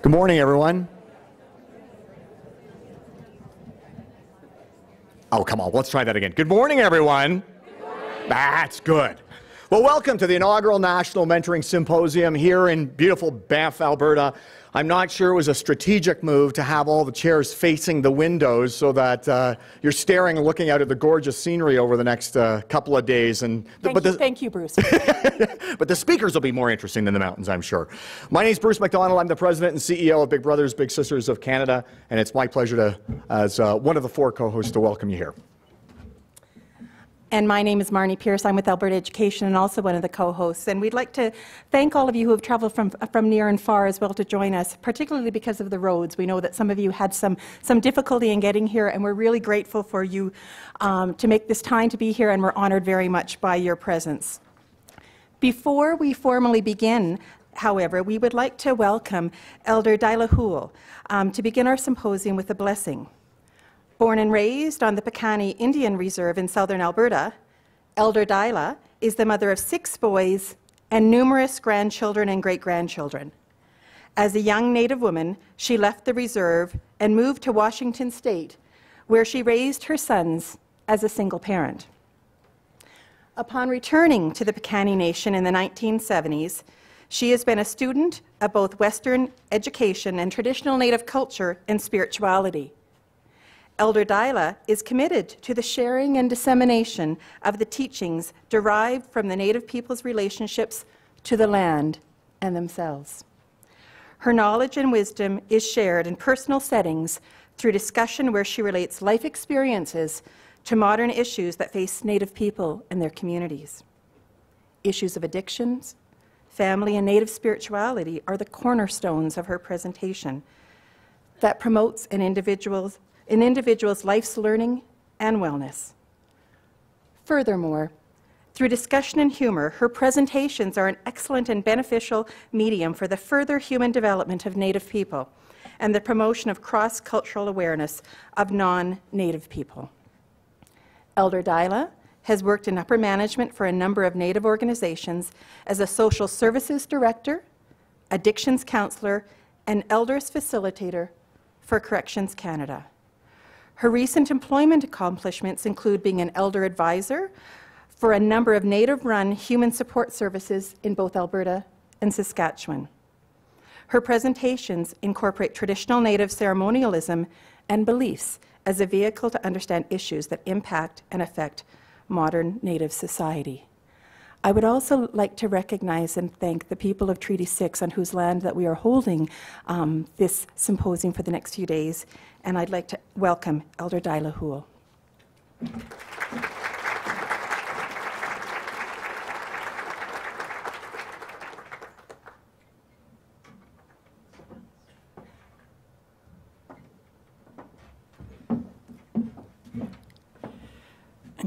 Good morning, everyone. Oh, come on, let's try that again. Good morning, everyone. Good morning. That's good. Well, welcome to the inaugural National Mentoring Symposium here in beautiful Banff, Alberta. I'm not sure it was a strategic move to have all the chairs facing the windows so that you're staring and looking out at the gorgeous scenery over the next couple of days. And Thank you, Bruce. But the speakers will be more interesting than the mountains, I'm sure. My name is Bruce McDonald. I'm the President and CEO of Big Brothers Big Sisters of Canada, and it's my pleasure to, as one of the four co-hosts, to welcome you here. And my name is Marnie Pierce. I'm with Alberta Education and also one of the co-hosts. And we'd like to thank all of you who have traveled from near and far as well to join us, particularly because of the roads. We know that some of you had some difficulty in getting here, and we're really grateful for you to make this time to be here, and we're honored very much by your presence. Before we formally begin, however, we would like to welcome Elder Dyla Houle to begin our symposium with a blessing. Born and raised on the Piikani Indian Reserve in southern Alberta, Elder Dyla is the mother of 6 boys and numerous grandchildren and great-grandchildren. As a young Native woman, she left the reserve and moved to Washington State, where she raised her sons as a single parent. Upon returning to the Piikani Nation in the 1970s, she has been a student of both Western education and traditional Native culture and spirituality. Elder Dyla is committed to the sharing and dissemination of the teachings derived from the Native people's relationships to the land and themselves. Her knowledge and wisdom is shared in personal settings through discussion where she relates life experiences to modern issues that face Native people and their communities. Issues of addictions, family, and Native spirituality are the cornerstones of her presentation that promotes an individual's life's learning and wellness. Furthermore, through discussion and humor, her presentations are an excellent and beneficial medium for the further human development of Native people and the promotion of cross-cultural awareness of non-Native people. Elder Dyla has worked in upper management for a number of Native organizations as a social services director, addictions counselor, and elders facilitator for Corrections Canada. Her recent employment accomplishments include being an elder advisor for a number of Native-run human support services in both Alberta and Saskatchewan. Her presentations incorporate traditional Native ceremonialism and beliefs as a vehicle to understand issues that impact and affect modern Native society. I would also like to recognize and thank the people of Treaty 6 on whose land that we are holding this symposium for the next few days, and I'd like to welcome Elder Dyla Houle.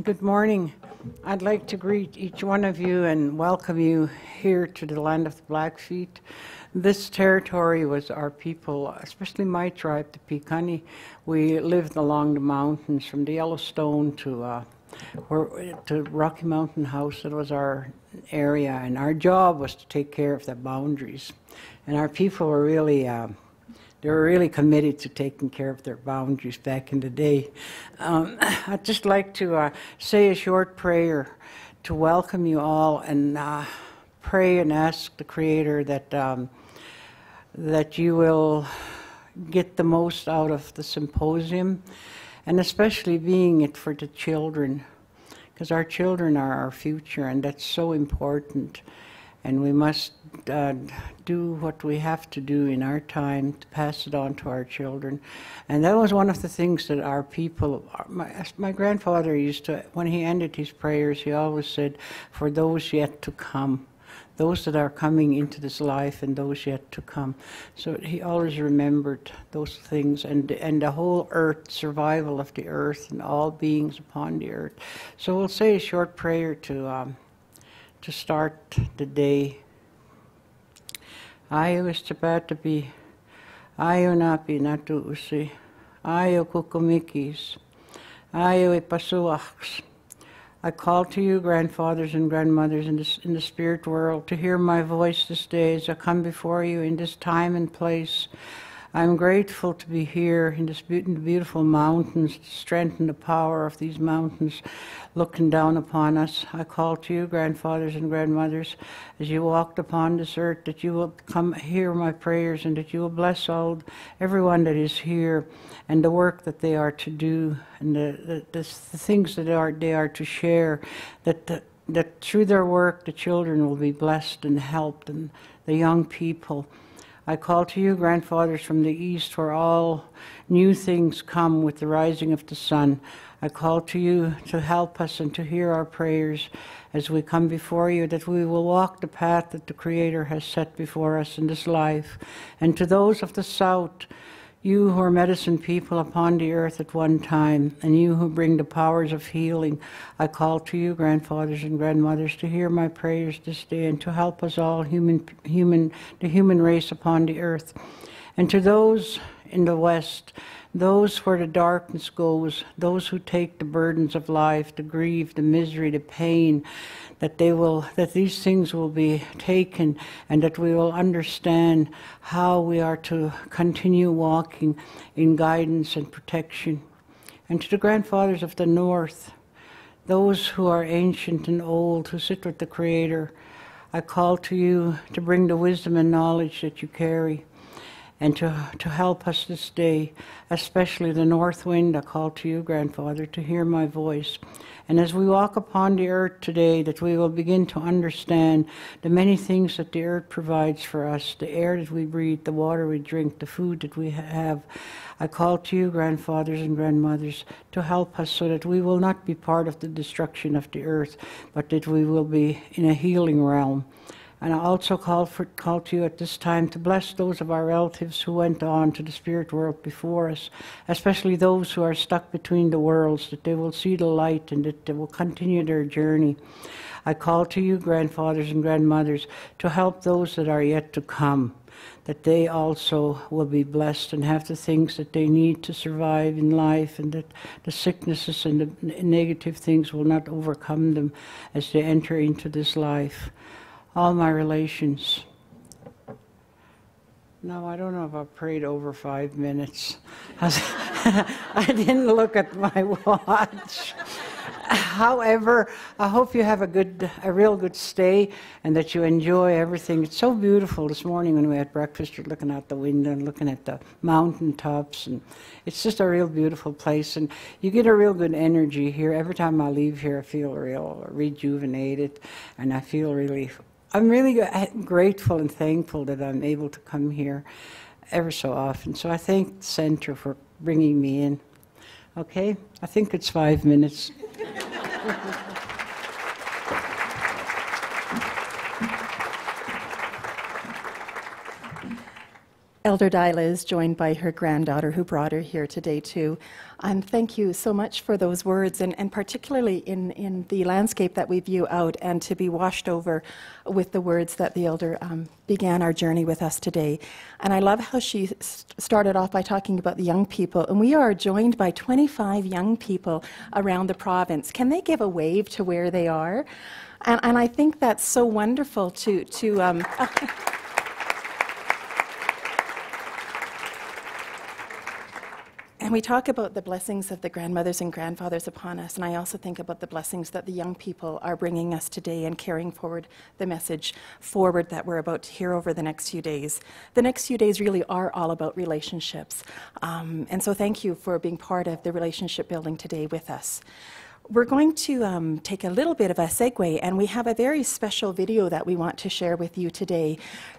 Good morning. I'd like to greet each one of you and welcome you here to the land of the Blackfeet. This territory was our people, especially my tribe, the Piikani. We lived along the mountains from the Yellowstone to Rocky Mountain House. That was our area, and our job was to take care of the boundaries. And our people were really they were really committed to taking care of their boundaries back in the day. I'd just like to say a short prayer to welcome you all and pray and ask the Creator that you will get the most out of the symposium, and especially being it for the children, because our children are our future, and that's so important. And we must do what we have to do in our time to pass it on to our children. And that was one of the things that our people, my grandfather used to, when he ended his prayers, he always said, for those yet to come, those that are coming into this life and those yet to come. So he always remembered those things, and the whole earth, survival of the earth and all beings upon the earth. So we'll say a short prayer to start the day. Ayo istapatapi, ayo napi natuusi, ayo kukumikis, ayo ipasuaks, I call to you, grandfathers and grandmothers in the spirit world, to hear my voice this day as I come before you in this time and place. I'm grateful to be here in the beautiful mountains, to strengthen the power of these mountains looking down upon us. I call to you, grandfathers and grandmothers, as you walked upon this earth, that you will come hear my prayers and that you will bless everyone that is here and the work that they are to do and the things that they are to share, that through their work the children will be blessed and helped, and the young people. I call to you, grandfathers from the east, where all new things come with the rising of the sun. I call to you to help us and to hear our prayers as we come before you, that we will walk the path that the Creator has set before us in this life. And to those of the south, you who are medicine people upon the earth at one time, and you who bring the powers of healing, I call to you, grandfathers and grandmothers, to hear my prayers this day and to help us all, the human race upon the earth. And to those in the west, those where the darkness goes, those who take the burdens of life, the grief, the misery, the pain, that these things will be taken and that we will understand how we are to continue walking in guidance and protection. And to the grandfathers of the north, those who are ancient and old, who sit with the Creator, I call to you to bring the wisdom and knowledge that you carry and to help us this day, especially the north wind. I call to you, grandfather, to hear my voice. And as we walk upon the earth today, that we will begin to understand the many things that the earth provides for us, the air that we breathe, the water we drink, the food that we have. I call to you, grandfathers and grandmothers, to help us so that we will not be part of the destruction of the earth, but that we will be in a healing realm. And I also call to you at this time to bless those of our relatives who went on to the spirit world before us, especially those who are stuck between the worlds, that they will see the light and that they will continue their journey. I call to you, grandfathers and grandmothers, to help those that are yet to come, that they also will be blessed and have the things that they need to survive in life, and that the sicknesses and the negative things will not overcome them as they enter into this life. All my relations. No, I don't know if I prayed over 5 minutes. I didn't look at my watch. However, I hope you have a real good stay and that you enjoy everything. It's so beautiful. This morning when we had breakfast, you're looking out the window and looking at the mountain tops, and it's just a real beautiful place, and you get a real good energy here. Every time I leave here, I feel real rejuvenated, and I'm really grateful and thankful that I'm able to come here ever so often. So I thank the Center for bringing me in. Okay, I think it's 5 minutes. Elder Dyla is joined by her granddaughter who brought her here today too. And thank you so much for those words, and particularly in the landscape that we view out, and to be washed over with the words that the elder began our journey with us today. And I love how she started off by talking about the young people, and we are joined by 25 young people around the province. Can they give a wave to where they are? And I think that's so wonderful to And we talk about the blessings of the grandmothers and grandfathers upon us, and I also think about the blessings that the young people are bringing us today and carrying forward the message forward that we're about to hear over the next few days. The next few days really are all about relationships, and so thank you for being part of the relationship building today with us. We're going to take a little bit of a segue, and we have a very special video that we want to share with you today.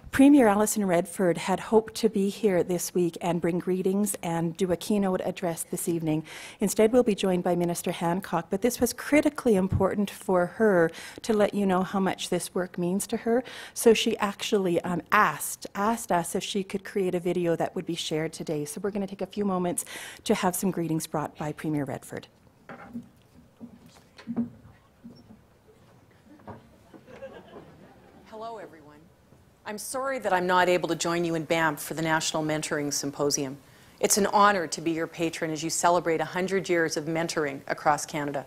Premier Alison Redford had hoped to be here this week and bring greetings and do a keynote address this evening. Instead, we'll be joined by Minister Hancock, but this was critically important for her to let you know how much this work means to her. So she actually asked us if she could create a video that would be shared today. So we're going to take a few moments to have some greetings brought by Premier Redford. Hello, everyone. I'm sorry that I'm not able to join you in Banff for the National Mentoring Symposium. It's an honor to be your patron as you celebrate 100 years of mentoring across Canada.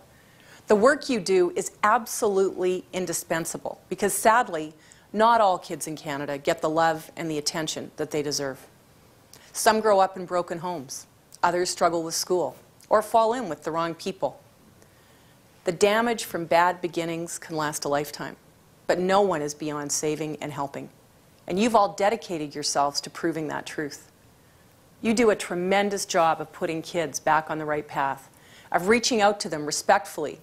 The work you do is absolutely indispensable because sadly, not all kids in Canada get the love and the attention that they deserve. Some grow up in broken homes, others struggle with school, or fall in with the wrong people. The damage from bad beginnings can last a lifetime, but no one is beyond saving and helping. And you've all dedicated yourselves to proving that truth. You do a tremendous job of putting kids back on the right path, of reaching out to them respectfully,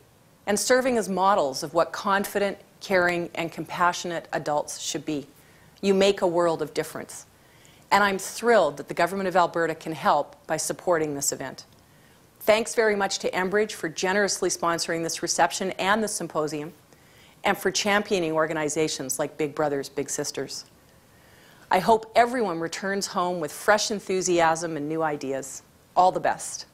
and serving as models of what confident, caring, and compassionate adults should be. You make a world of difference. And I'm thrilled that the Government of Alberta can help by supporting this event. Thanks very much to Enbridge for generously sponsoring this reception and the symposium, and for championing organizations like Big Brothers Big Sisters. I hope everyone returns home with fresh enthusiasm and new ideas. All the best.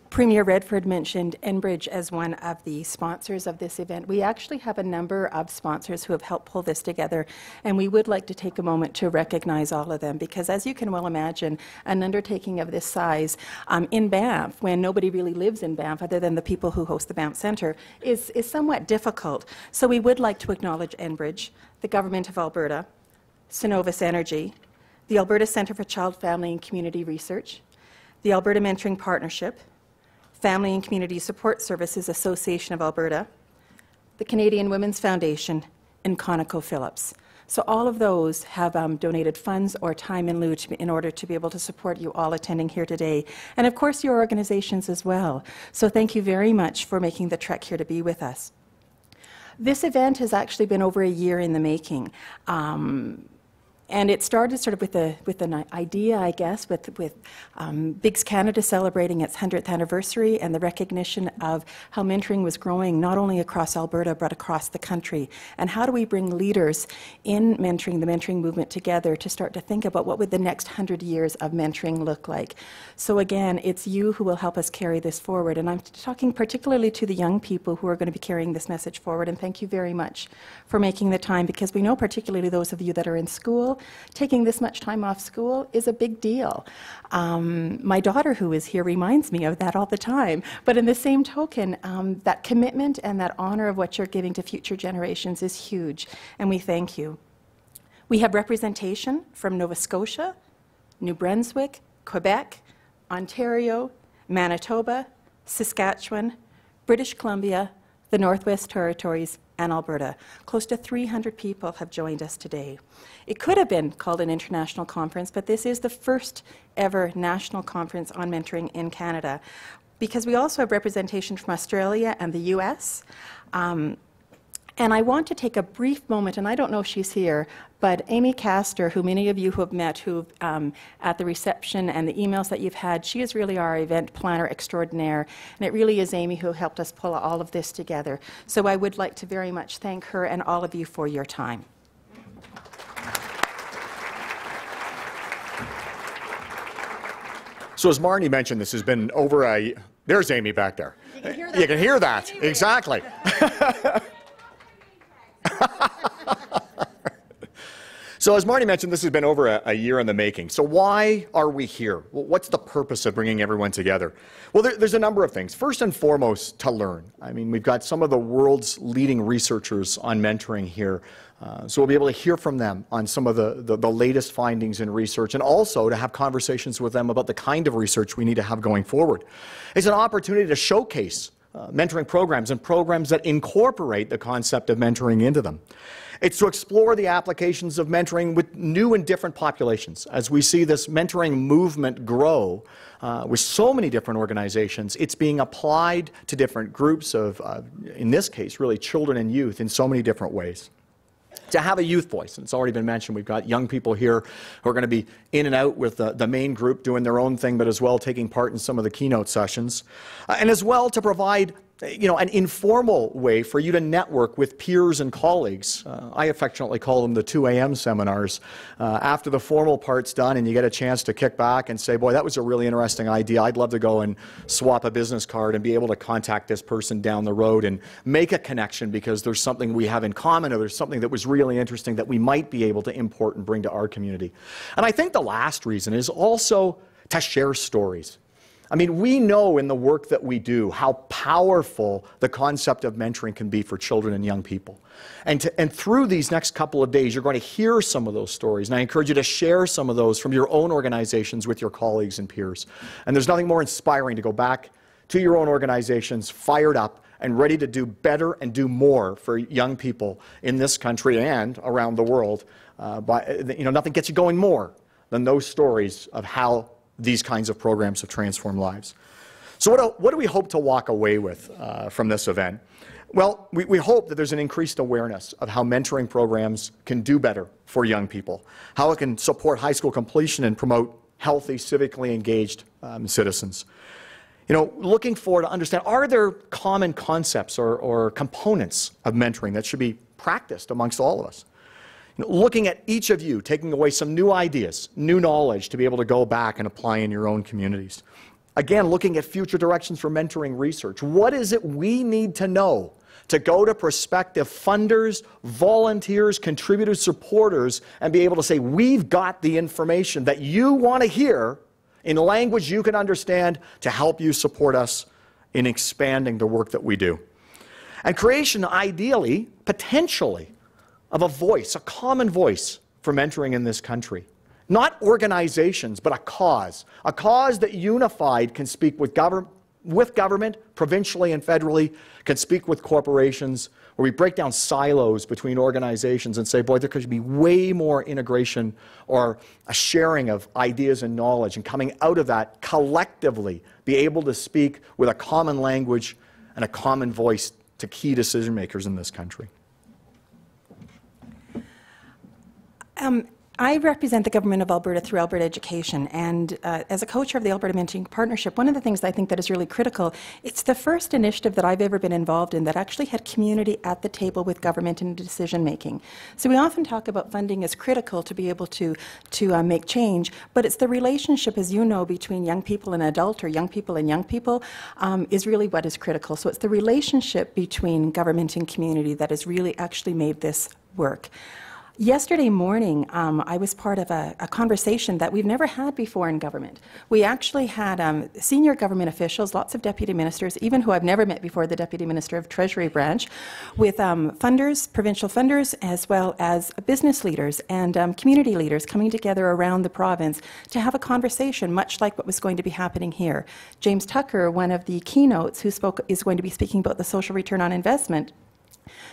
Premier Redford mentioned Enbridge as one of the sponsors of this event. We actually have a number of sponsors who have helped pull this together, and we would like to take a moment to recognize all of them, because as you can well imagine, an undertaking of this size in Banff, when nobody really lives in Banff other than the people who host the Banff Centre, is somewhat difficult. So we would like to acknowledge Enbridge, the Government of Alberta, Synovus Energy, the Alberta Centre for Child, Family and Community Research, the Alberta Mentoring Partnership, Family and Community Support Services Association of Alberta, the Canadian Women's Foundation, and ConocoPhillips. So all of those have donated funds or time in lieu in order to be able to support you all attending here today. And of course your organizations as well. So thank you very much for making the trek here to be with us. This event has actually been over a year in the making. And it started sort of with an idea, I guess, with BIGS Canada celebrating its 100th anniversary and the recognition of how mentoring was growing not only across Alberta but across the country. And how do we bring leaders in mentoring, the mentoring movement, together to start to think about what would the next 100 years of mentoring look like. So again, it's you who will help us carry this forward. And I'm talking particularly to the young people who are going to be carrying this message forward. And thank you very much for making the time, because we know particularly those of you that are in school, taking this much time off school is a big deal. My daughter, who is here, reminds me of that all the time. But in the same token, that commitment and that honor of what you're giving to future generations is huge, and we thank you. We have representation from Nova Scotia, New Brunswick, Quebec, Ontario, Manitoba, Saskatchewan, British Columbia, the Northwest Territories, and Alberta. Close to 300 people have joined us today. It could have been called an international conference, but this is the first ever national conference on mentoring in Canada, because we also have representation from Australia and the US. And I want to take a brief moment, and I don't know if she's here, but Amy Castor, who many of you who have met who at the reception and the emails that you've had, she is really our event planner extraordinaire, and it really is Amy who helped us pull all of this together. So I would like to very much thank her and all of you for your time. So as Marnie mentioned, this has been over a... There's Amy back there. You can hear that. You can hear that, anyway. Exactly. So as Marnie mentioned, this has been over a year in the making. So why are we here? Well, what's the purpose of bringing everyone together? Well, there's a number of things. First and foremost, to learn. I mean, we've got some of the world's leading researchers on mentoring here. So we'll be able to hear from them on some of the latest findings in research, and also to have conversations with them about the kind of research we need to have going forward. It's an opportunity to showcase mentoring programs and programs that incorporate the concept of mentoring into them. It's to explore the applications of mentoring with new and different populations. As we see this mentoring movement grow with so many different organizations, it's being applied to different groups of, in this case, really children and youth in so many different ways. To have a youth voice, and it's already been mentioned, we've got young people here who are going to be in and out with the main group doing their own thing, but as well taking part in some of the keynote sessions. And as well to provide an informal way for you to network with peers and colleagues. I affectionately call them the 2 a.m. seminars. After the formal part's done and you get a chance to kick back and say, boy, that was a really interesting idea. I'd love to go and swap a business card and be able to contact this person down the road and make a connection because there's something we have in common or there's something that was really interesting that we might be able to import and bring to our community. And I think the last reason is also to share stories. I mean, we know in the work that we do how powerful the concept of mentoring can be for children and young people. And through these next couple of days, you're going to hear some of those stories. And I encourage you to share some of those from your own organizations with your colleagues and peers. And there's nothing more inspiring to go back to your own organizations fired up and ready to do better and do more for young people in this country and around the world. Nothing gets you going more than those stories of how these kinds of programs have transformed lives. So what do we hope to walk away with from this event? Well, we hope that there's an increased awareness of how mentoring programs can do better for young people, how it can support high school completion and promote healthy, civically engaged citizens. Looking forward to understand, are there common concepts or components of mentoring that should be practiced amongst all of us? Looking at each of you, taking away some new ideas, new knowledge to be able to go back and apply in your own communities. Again, looking at future directions for mentoring research. What is it we need to know to go to prospective funders, volunteers, contributors, supporters, and be able to say, we've got the information that you want to hear in language you can understand to help you support us in expanding the work that we do. And creation, ideally, potentially, of a voice, a common voice for mentoring in this country. Not organizations, but a cause that unified can speak with government, provincially and federally, can speak with corporations, where we break down silos between organizations and say, boy, there could be way more integration or a sharing of ideas and knowledge, and coming out of that collectively be able to speak with a common language and a common voice to key decision makers in this country. I represent the Government of Alberta through Alberta Education, and as a co-chair of the Alberta Mentoring Partnership, one of the things that I think that is really critical, it's the first initiative that I've ever been involved in that actually had community at the table with government in decision making. So we often talk about funding as critical to be able to make change, but it's the relationship, as you know, between young people and adult, or young people and young people, is really what is critical. So it's the relationship between government and community that has really actually made this work. Yesterday morning, I was part of a conversation that we've never had before in government. We actually had senior government officials, lots of deputy ministers, even who I've never met before, the Deputy Minister of Treasury branch, with funders, provincial funders, as well as business leaders and community leaders coming together around the province to have a conversation, much like what was going to be happening here. James Tucker, one of the keynotes who is going to be speaking about the social return on investment,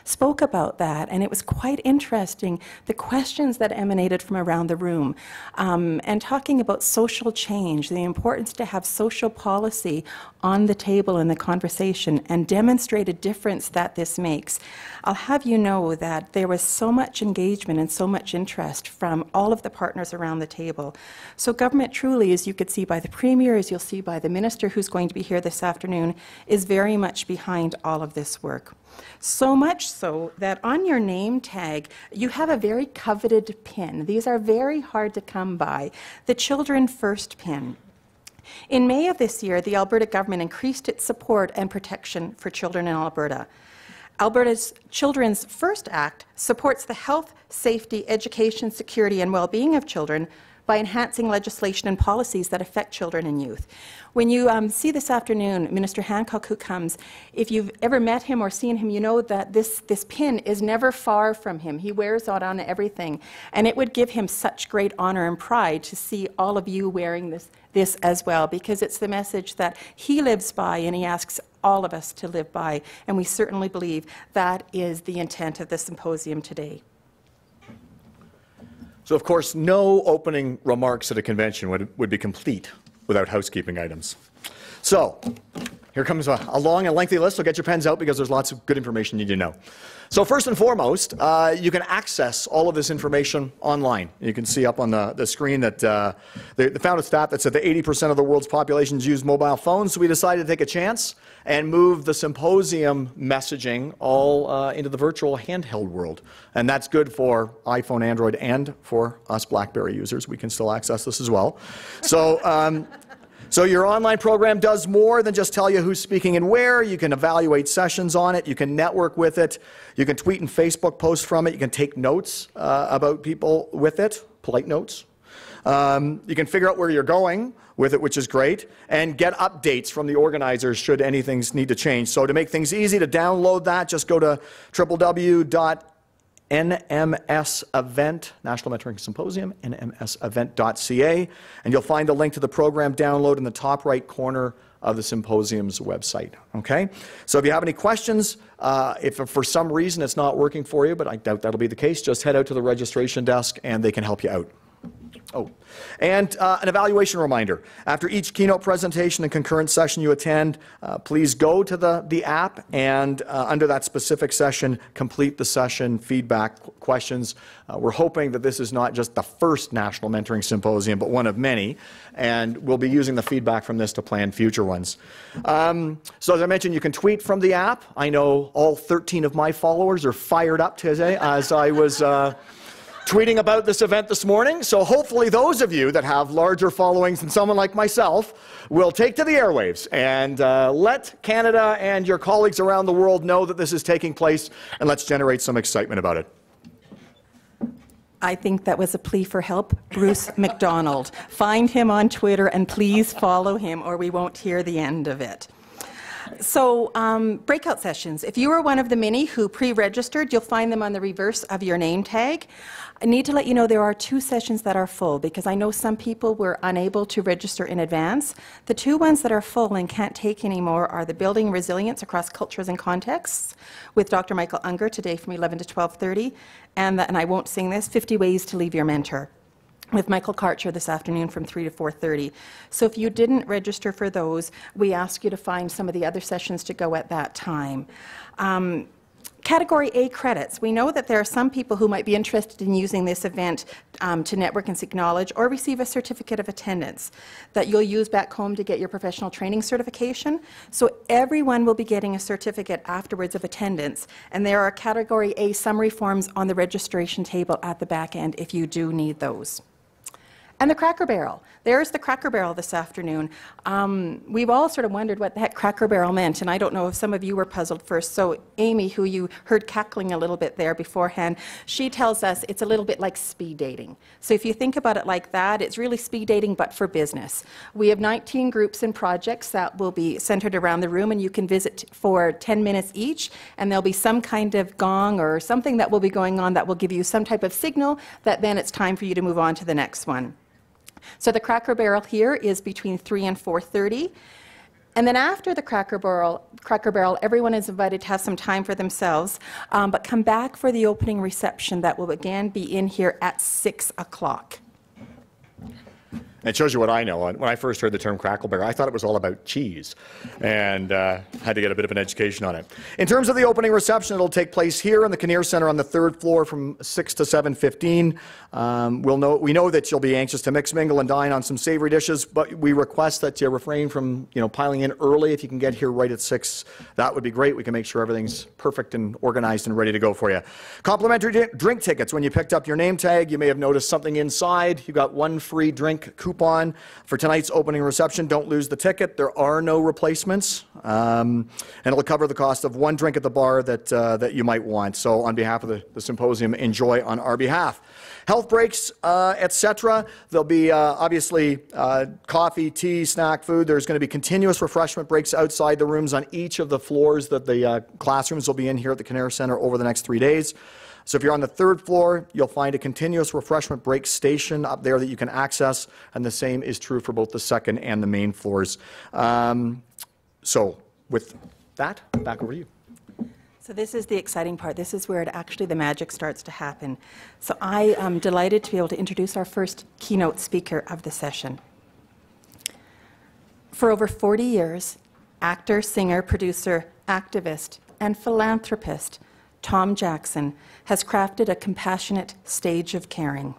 spoke about that, and it was quite interesting, the questions that emanated from around the room, and talking about social change, the importance to have social policy on the table in the conversation and demonstrate a difference that this makes. I'll have you know that there was so much engagement and so much interest from all of the partners around the table. So government truly, as you could see by the Premier, as you'll see by the Minister who's going to be here this afternoon, is very much behind all of this work. So much so that on your name tag, you have a very coveted pin. These are very hard to come by, the Children First pin. In May of this year, the Alberta government increased its support and protection for children in Alberta. Alberta's Children's First Act supports the health, safety, education, security, and well-being of children by enhancing legislation and policies that affect children and youth. When you see this afternoon Minister Hancock who comes, if you've ever met him or seen him, you know that this pin is never far from him. He wears it on everything, and it would give him such great honor and pride to see all of you wearing this as well, because it's the message that he lives by and he asks all of us to live by, and we certainly believe that is the intent of the symposium today. So, of course, no opening remarks at a convention would be complete without housekeeping items. So, here comes a long and lengthy list, so get your pens out because there's lots of good information you need to know. So first and foremost, you can access all of this information online. You can see up on the screen that they found a stat that said that 80% of the world's populations use mobile phones, so we decided to take a chance and move the symposium messaging all into the virtual handheld world. And that's good for iPhone, Android, and for us BlackBerry users. We can still access this as well. So, so your online program does more than just tell you who's speaking and where. You can evaluate sessions on it. You can network with it. You can tweet and Facebook post from it. You can take notes about people with it, polite notes. You can figure out where you're going with it, which is great, and get updates from the organizers should anything need to change. So to make things easy to download that, just go to www.nmsevent, National Mentoring Symposium, nmsevent.ca, and you'll find a link to the program download in the top right corner of the symposium's website. Okay? So if you have any questions, if for some reason it's not working for you, but I doubt that'll be the case, just head out to the registration desk and they can help you out. Oh, and an evaluation reminder. After each keynote presentation and concurrent session you attend, please go to the app and under that specific session, complete the session feedback questions. We're hoping that this is not just the first National Mentoring Symposium, but one of many, and we'll be using the feedback from this to plan future ones. So as I mentioned, you can tweet from the app. I know all 13 of my followers are fired up today as I was tweeting about this event this morning, so hopefully those of you that have larger followings than someone like myself will take to the airwaves and let Canada and your colleagues around the world know that this is taking place, and let's generate some excitement about it. I think that was a plea for help. Bruce McDonald. Find him on Twitter and please follow him or we won't hear the end of it. So breakout sessions. If you are one of the many who pre-registered, you'll find them on the reverse of your name tag. I need to let you know there are 2 sessions that are full because I know some people were unable to register in advance. The 2 ones that are full and can't take anymore are the Building Resilience Across Cultures and Contexts with Dr. Michael Unger today from 11 to 12:30, and I won't sing this, 50 Ways to Leave Your Mentor, with Michael Karcher this afternoon from 3 to 4:30. So if you didn't register for those, we ask you to find some of the other sessions to go at that time. Category A credits. We know that there are some people who might be interested in using this event to network and seek knowledge or receive a certificate of attendance that you'll use back home to get your professional training certification. So everyone will be getting a certificate afterwards of attendance, and there are Category A summary forms on the registration table at the back end if you do need those. And the Cracker Barrel. There's the Cracker Barrel this afternoon. We've all sort of wondered what the heck Cracker Barrel meant, and I don't know if some of you were puzzled first. So Amy, who you heard cackling a little bit there beforehand, she tells us it's a little bit like speed dating. So if you think about it like that, it's really speed dating, but for business. We have 19 groups and projects that will be centered around the room, and you can visit for 10 minutes each, and there'll be some kind of gong or something that will be going on that will give you some type of signal that then it's time for you to move on to the next one. So the Cracker Barrel here is between 3 and 4:30. And then after the Cracker Barrel, everyone is invited to have some time for themselves, but come back for the opening reception that will again be in here at 6 o'clock. It shows you what I know. When I first heard the term Crackle Barrel, I thought it was all about cheese and had to get a bit of an education on it. In terms of the opening reception, it'll take place here in the Kinnear Centre on the 3rd floor from 6 to 7:15. We know that you'll be anxious to mix, mingle, and dine on some savory dishes, but we request that you refrain from piling in early. If you can get here right at 6, that would be great. We can make sure everything's perfect and organized and ready to go for you. Complimentary drink tickets. When you picked up your name tag, you may have noticed something inside. You got 1 free drink coupon for tonight's opening reception. Don't lose the ticket. There are no replacements, and it'll cover the cost of 1 drink at the bar that you might want. So on behalf of the symposium, enjoy on our behalf. Health breaks, etc. There'll be obviously coffee, tea, snack, food. There's going to be continuous refreshment breaks outside the rooms on each of the floors that the classrooms will be in here at the Kinnear Centre over the next 3 days. So if you're on the 3rd floor, you'll find a continuous refreshment break station up there that you can access, and the same is true for both the 2nd and the main floors. So with that, back over to you. So this is the exciting part. This is where the magic starts to happen. So I am delighted to be able to introduce our first keynote speaker of the session. For over 40 years, actor, singer, producer, activist, and philanthropist, Tom Jackson has crafted a compassionate stage of caring.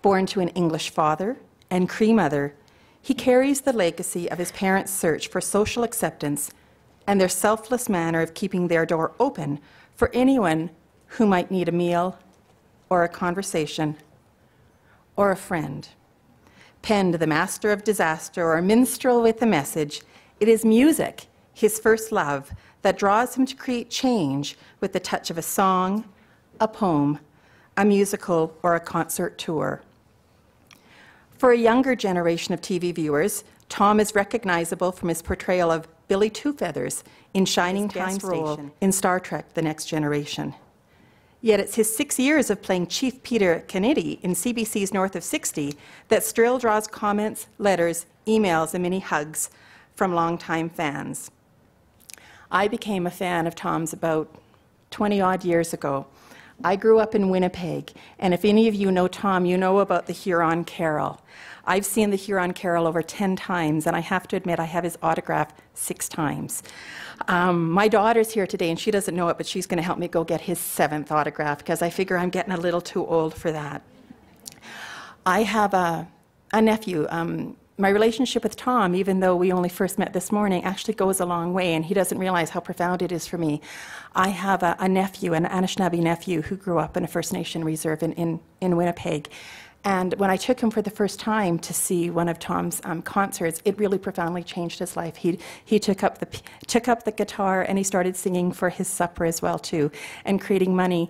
Born to an English father and Cree mother, he carries the legacy of his parents' search for social acceptance and their selfless manner of keeping their door open for anyone who might need a meal or a conversation or a friend. Penned the master of disaster or a minstrel with a message, it is music, his first love, that draws him to create change with the touch of a song, a poem, a musical, or a concert tour. For a younger generation of TV viewers, Tom is recognizable from his portrayal of Billy Two Feathers in Shining Time's role in Star Trek: The Next Generation. Yet it's his 6 years of playing Chief Peter Kennedy in CBC's North of 60 that still draws comments, letters, emails, and many hugs from longtime fans. I became a fan of Tom's about 20-odd years ago. I grew up in Winnipeg, and if any of you know Tom, you know about the Huron Carol. I've seen the Huron Carol over 10 times, and I have to admit I have his autograph 6 times. My daughter's here today, and she doesn't know it, but she's going to help me go get his 7th autograph, because I figure I'm getting a little too old for that. I have a nephew. My relationship with Tom, even though we only first met this morning, actually goes a long way, and he doesn't realize how profound it is for me. I have a nephew, an Anishinaabe nephew, who grew up in a First Nation reserve in Winnipeg. And when I took him for the first time to see one of Tom's concerts, it really profoundly changed his life. He took up the guitar, and he started singing for his supper as well too, and creating money,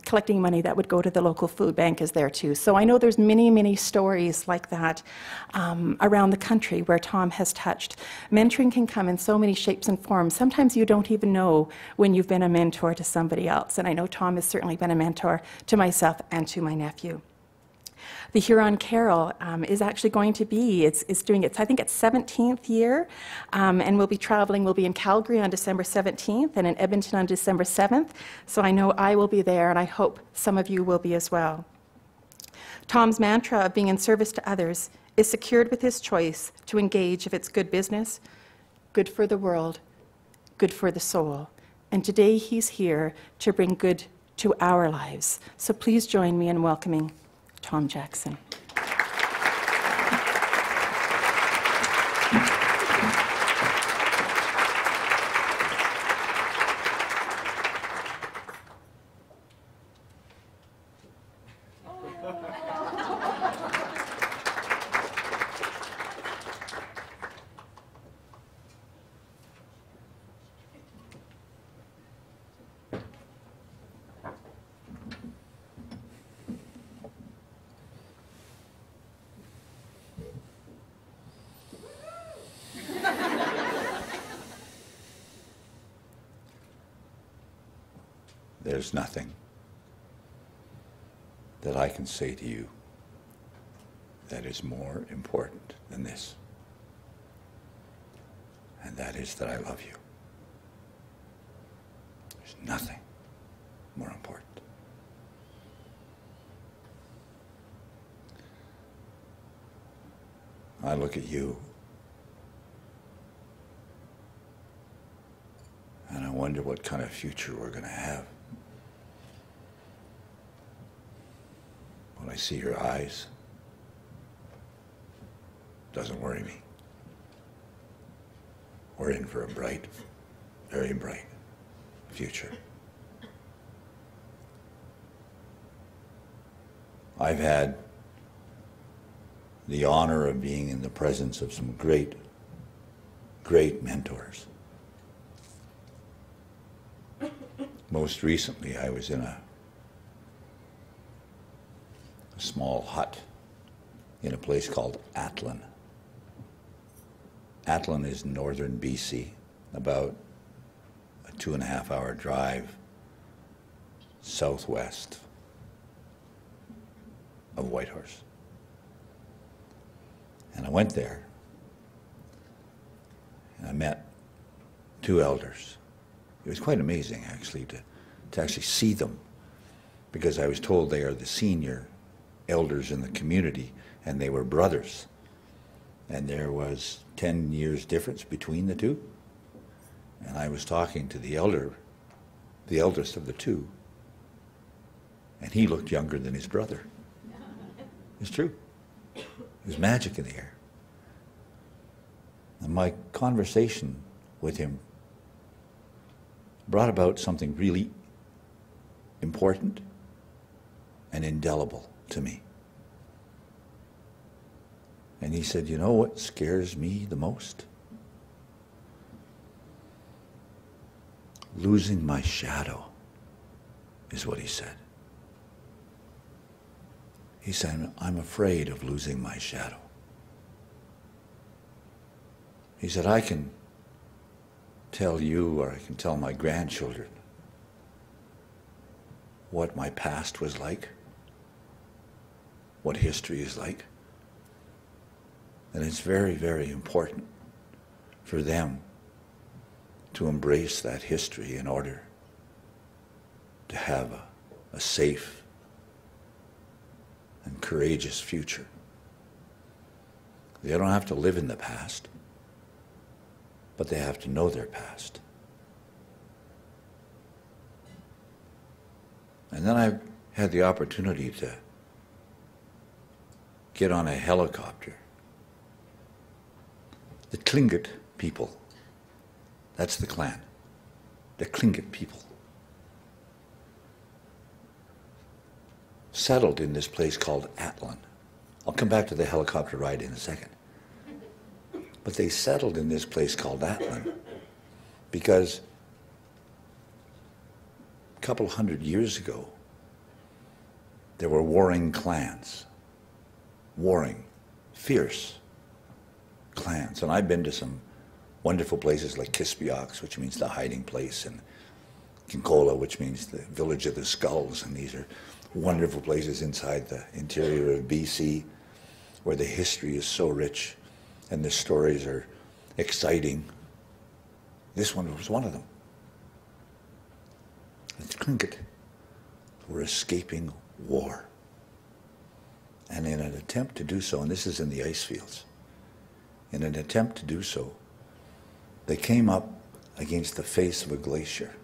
collecting money that would go to the local food bank is there too. So I know there's many stories like that around the country where Tom has touched. Mentoring can come in so many shapes and forms. Sometimes you don't even know when you've been a mentor to somebody else, and I know Tom has certainly been a mentor to myself and to my nephew. The Huron Carol is actually going to be, it's doing its, I think its 17th year, and we'll be traveling. We'll be in Calgary on December 17th and in Edmonton on December 7th, so I know I will be there, and I hope some of you will be as well. Tom's mantra of being in service to others is secured with his choice to engage if it's good business, good for the world, good for the soul, and today he's here to bring good to our lives. So please join me in welcoming Tom Jackson. There's nothing that I can say to you that is more important than this. And that is that I love you. There's nothing more important. I look at you and I wonder what kind of future we're going to have. When I see your eyes, it doesn't worry me. We're in for a bright, very bright future. I've had the honor of being in the presence of some great mentors. Most recently, I was in a small hut in a place called Atlin. Atlin is northern BC, about a 2.5-hour drive southwest of Whitehorse. And I went there and I met 2 elders. It was quite amazing actually to actually see them, because I was told they are the senior elders in the community and they were brothers, and there was 10 years difference between the 2. And I was talking to the elder the eldest of the two, and he looked younger than his brother. It's true. There's magic in the air. And my conversation with him brought about something really important and indelible to me. And he said, you know what scares me the most? Losing my shadow, is what he said. He said, I'm afraid of losing my shadow. He said, I can tell you, or I can tell my grandchildren what my past was like, what history is like. And it's very, very important for them to embrace that history in order to have a safe and courageous future. They don't have to live in the past, but they have to know their past. And then I had the opportunity to get on a helicopter. The Tlingit people, that's the clan, the Tlingit people, settled in this place called Atlan. I'll come back to the helicopter ride in a second. But they settled in this place called Atlan because a couple hundred years ago, there were warring clans, warring, fierce clans. And I've been to some wonderful places like Kispiox, which means the hiding place, and Kinkola, which means the village of the skulls. And these are wonderful places inside the interior of BC where the history is so rich and the stories are exciting. This one was one of them. The Tlingit were escaping war. And in an attempt to do so, and this is in the ice fields, in an attempt to do so, they came up against the face of a glacier.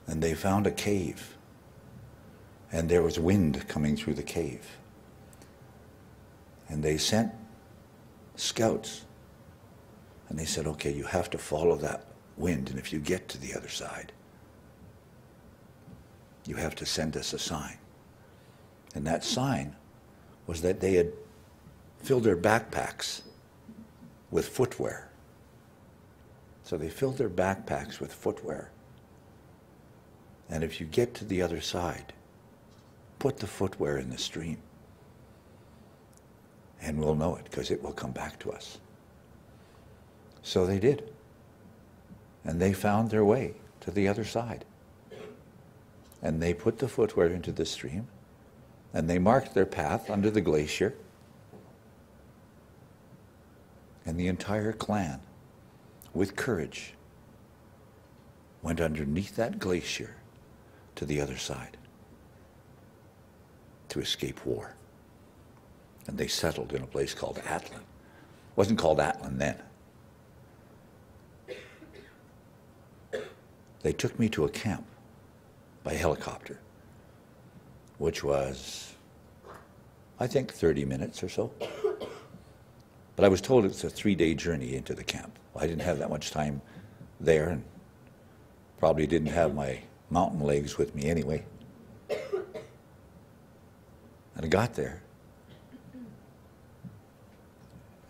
And they found a cave. And there was wind coming through the cave. And they sent scouts. And they said, okay, you have to follow that wind. And if you get to the other side, you have to send us a sign. And that sign was that they had filled their backpacks with footwear. So they filled their backpacks with footwear. And if you get to the other side, put the footwear in the stream. And we'll know it, because it will come back to us. So they did. And they found their way to the other side. And they put the footwear into the stream, and they marked their path under the glacier. And the entire clan, with courage, went underneath that glacier to the other side to escape war. And they settled in a place called Atlan. It wasn't called Atlan then. They took me to a camp by helicopter, which was, I think, 30 minutes or so. But I was told it's a 3-day journey into the camp. Well, I didn't have that much time there, and probably didn't have my mountain legs with me anyway. And I got there,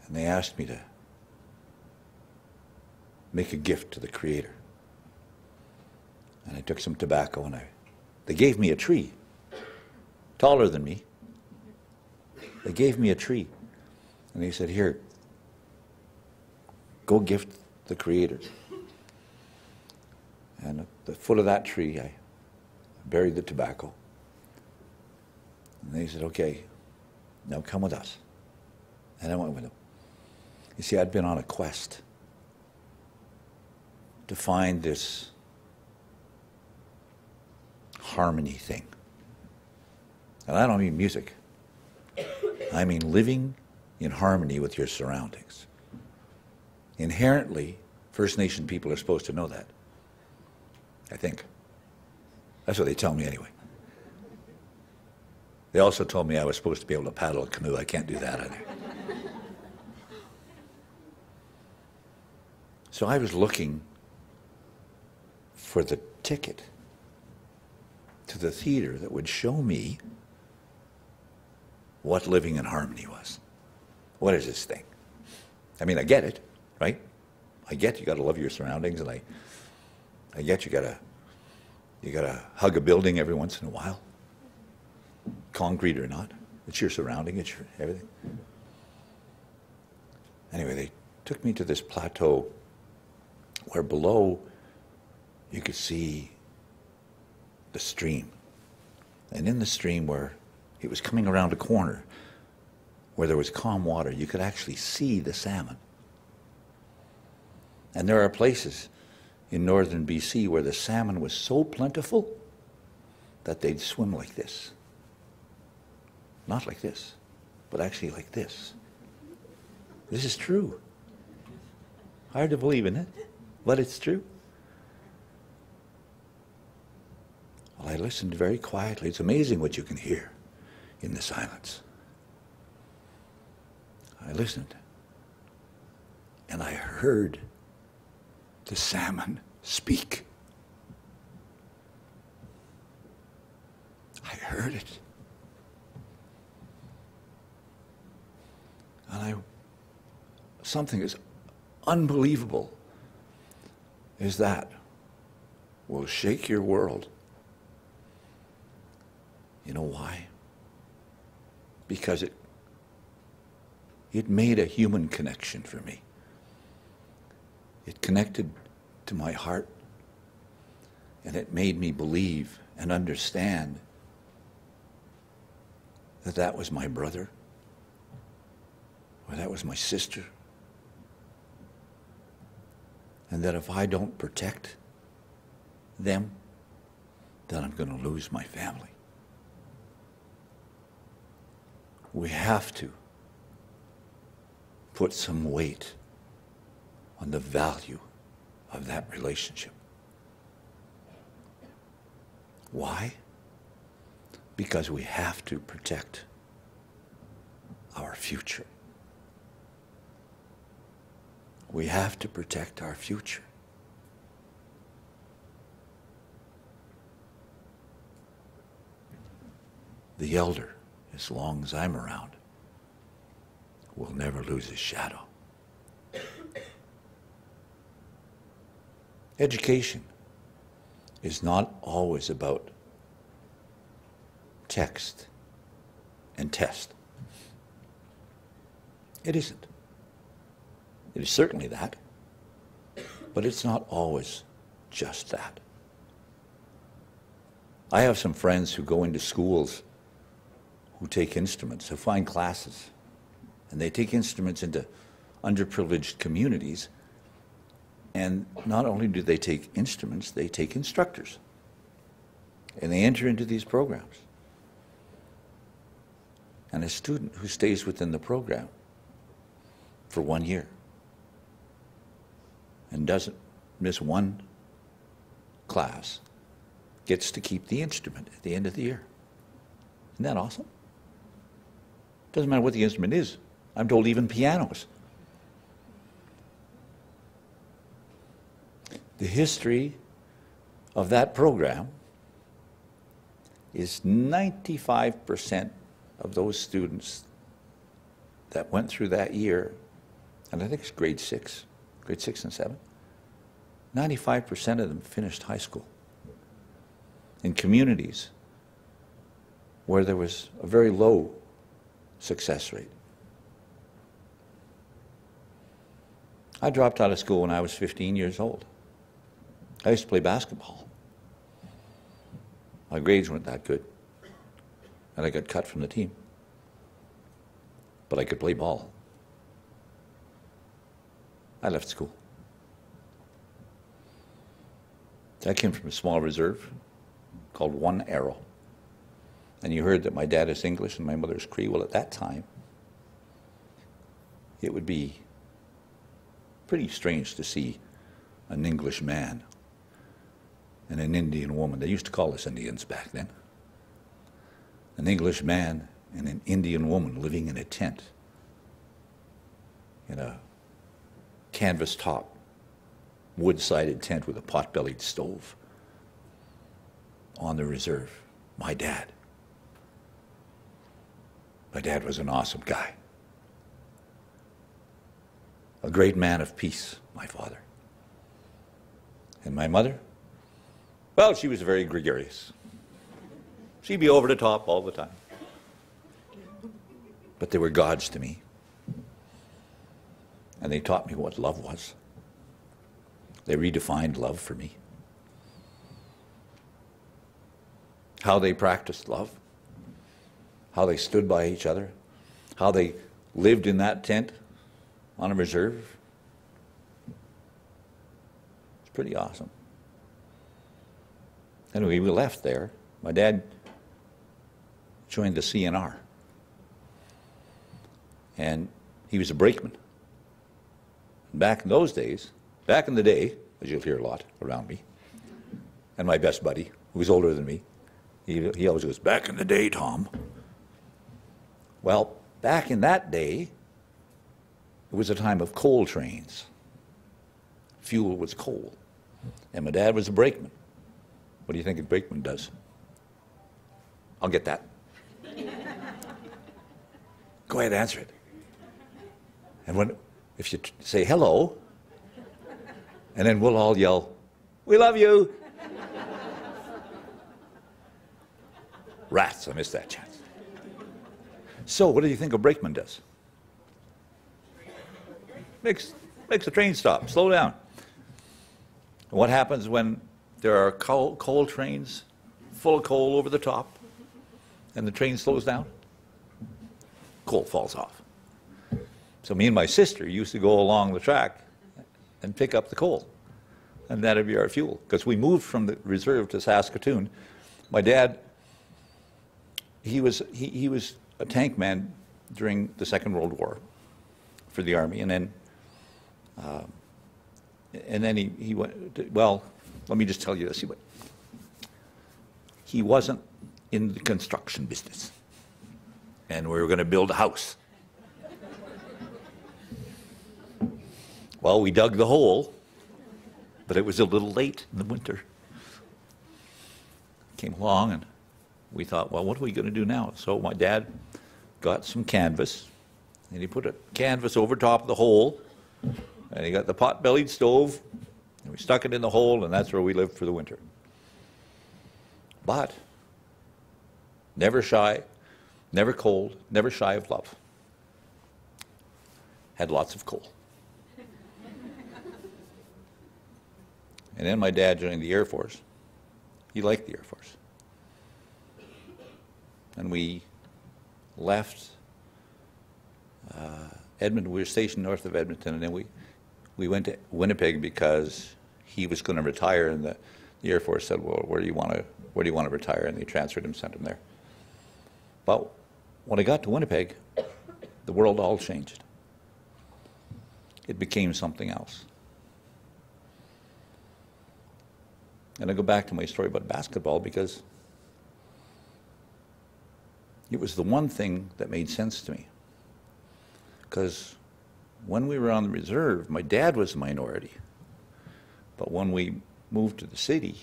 and they asked me to make a gift to the Creator. And I took some tobacco, and they gave me a tree, taller than me. They gave me a tree. And they said, here, go gift the Creator. And at the foot of that tree, I buried the tobacco. And they said, okay, now come with us. And I went with them. You see, I'd been on a quest to find this harmony thing. And I don't mean music. I mean living in harmony with your surroundings. Inherently, First Nation people are supposed to know that. I think. That's what they tell me anyway. They also told me I was supposed to be able to paddle a canoe. I can't do that either. So I was looking for the ticket to the theater that would show me what living in harmony was. What is this thing? I mean, I get it, right? I get you got to love your surroundings, and I get you got to hug a building every once in a while, concrete or not. It's your surrounding, it's your everything. Anyway, they took me to this plateau where below you could see the stream. And in the stream, where it was coming around a corner, where there was calm water, you could actually see the salmon. And there are places in northern BC where the salmon was so plentiful that they'd swim like this. Not like this, but actually like this. This is true. Hard to believe, isn't it? But it's true. Well, I listened very quietly. It's amazing what you can hear in the silence. I listened, and I heard the salmon speak. I heard it. And something is unbelievable is that will shake your world. You know why? Because it made a human connection for me. It connected to my heart, and it made me believe and understand that that was my brother, or that was my sister, and that if I don't protect them, then I'm going to lose my family. We have to put some weight on the value of that relationship. Why? Because we have to protect our future. We have to protect our future. The elder, as long as I'm around, will never lose his shadow. Education is not always about text and test. It isn't. It is certainly that, but it's not always just that. I have some friends who go into schools who take instruments, who find classes, and they take instruments into underprivileged communities, and not only do they take instruments, they take instructors, and they enter into these programs. And a student who stays within the program for 1 year and doesn't miss one class gets to keep the instrument at the end of the year. Isn't that awesome? Doesn't matter what the instrument is. I'm told even pianos. The history of that program is 95% of those students that went through that year, and I think it's grade 6 and 7, 95% of them finished high school in communities where there was a very low success rate. I dropped out of school when I was 15 years old. I used to play basketball. My grades weren't that good, and I got cut from the team. But I could play ball. I left school. I came from a small reserve called One Arrow. And you heard that my dad is English and my mother is Cree. Well, at that time, it would be pretty strange to see an English man and an Indian woman. They used to call us Indians back then. An English man and an Indian woman living in a tent, in a canvas top, wood-sided tent with a pot-bellied stove on the reserve. My dad. My dad was an awesome guy. A great man of peace, my father. And my mother? Well, she was very gregarious. She'd be over the top all the time. But they were gods to me. And they taught me what love was. They redefined love for me. How they practiced love. How they stood by each other. How they lived in that tent on a reserve. It's pretty awesome. Anyway, we left there. My dad joined the CNR. And he was a brakeman. Back in those days, back in the day, as you'll hear a lot around me, and my best buddy, who was older than me, he always goes, "Back in the day, Tom." Well, back in that day, it was a time of coal trains. Fuel was coal. And my dad was a brakeman. What do you think a brakeman does? I'll get that. Go ahead, answer it. And if you say hello, and then we'll all yell, "We love you." Rats, I missed that chance. So what do you think a brakeman does? Makes the train stop, slow down. And what happens when there are coal trains full of coal over the top and the train slows down? Coal falls off. So me and my sister used to go along the track and pick up the coal, and that'd be our fuel. Because we moved from the reserve to Saskatoon. My dad, he was a tank man during the Second World War for the Army, and then he went. Well, let me just tell you this: he wasn't in the construction business, and we were going to build a house. Well, we dug the hole, but it was a little late in the winter. Came along, and we thought, well, what are we going to do now? So my dad got some canvas, and he put a canvas over top of the hole, and he got the pot-bellied stove, and we stuck it in the hole, and that's where we lived for the winter. But never shy, never cold, never shy of love. Had lots of coal. And then my dad joined the Air Force. He liked the Air Force. And we left Edmonton. We were stationed north of Edmonton, and then we went to Winnipeg because he was going to retire, and the Air Force said, "Well, where do you want to retire?" And they transferred him, sent him there. But when I got to Winnipeg, the world all changed. It became something else. And I go back to my story about basketball because it was the one thing that made sense to me. Because when we were on the reserve, my dad was a minority. But when we moved to the city,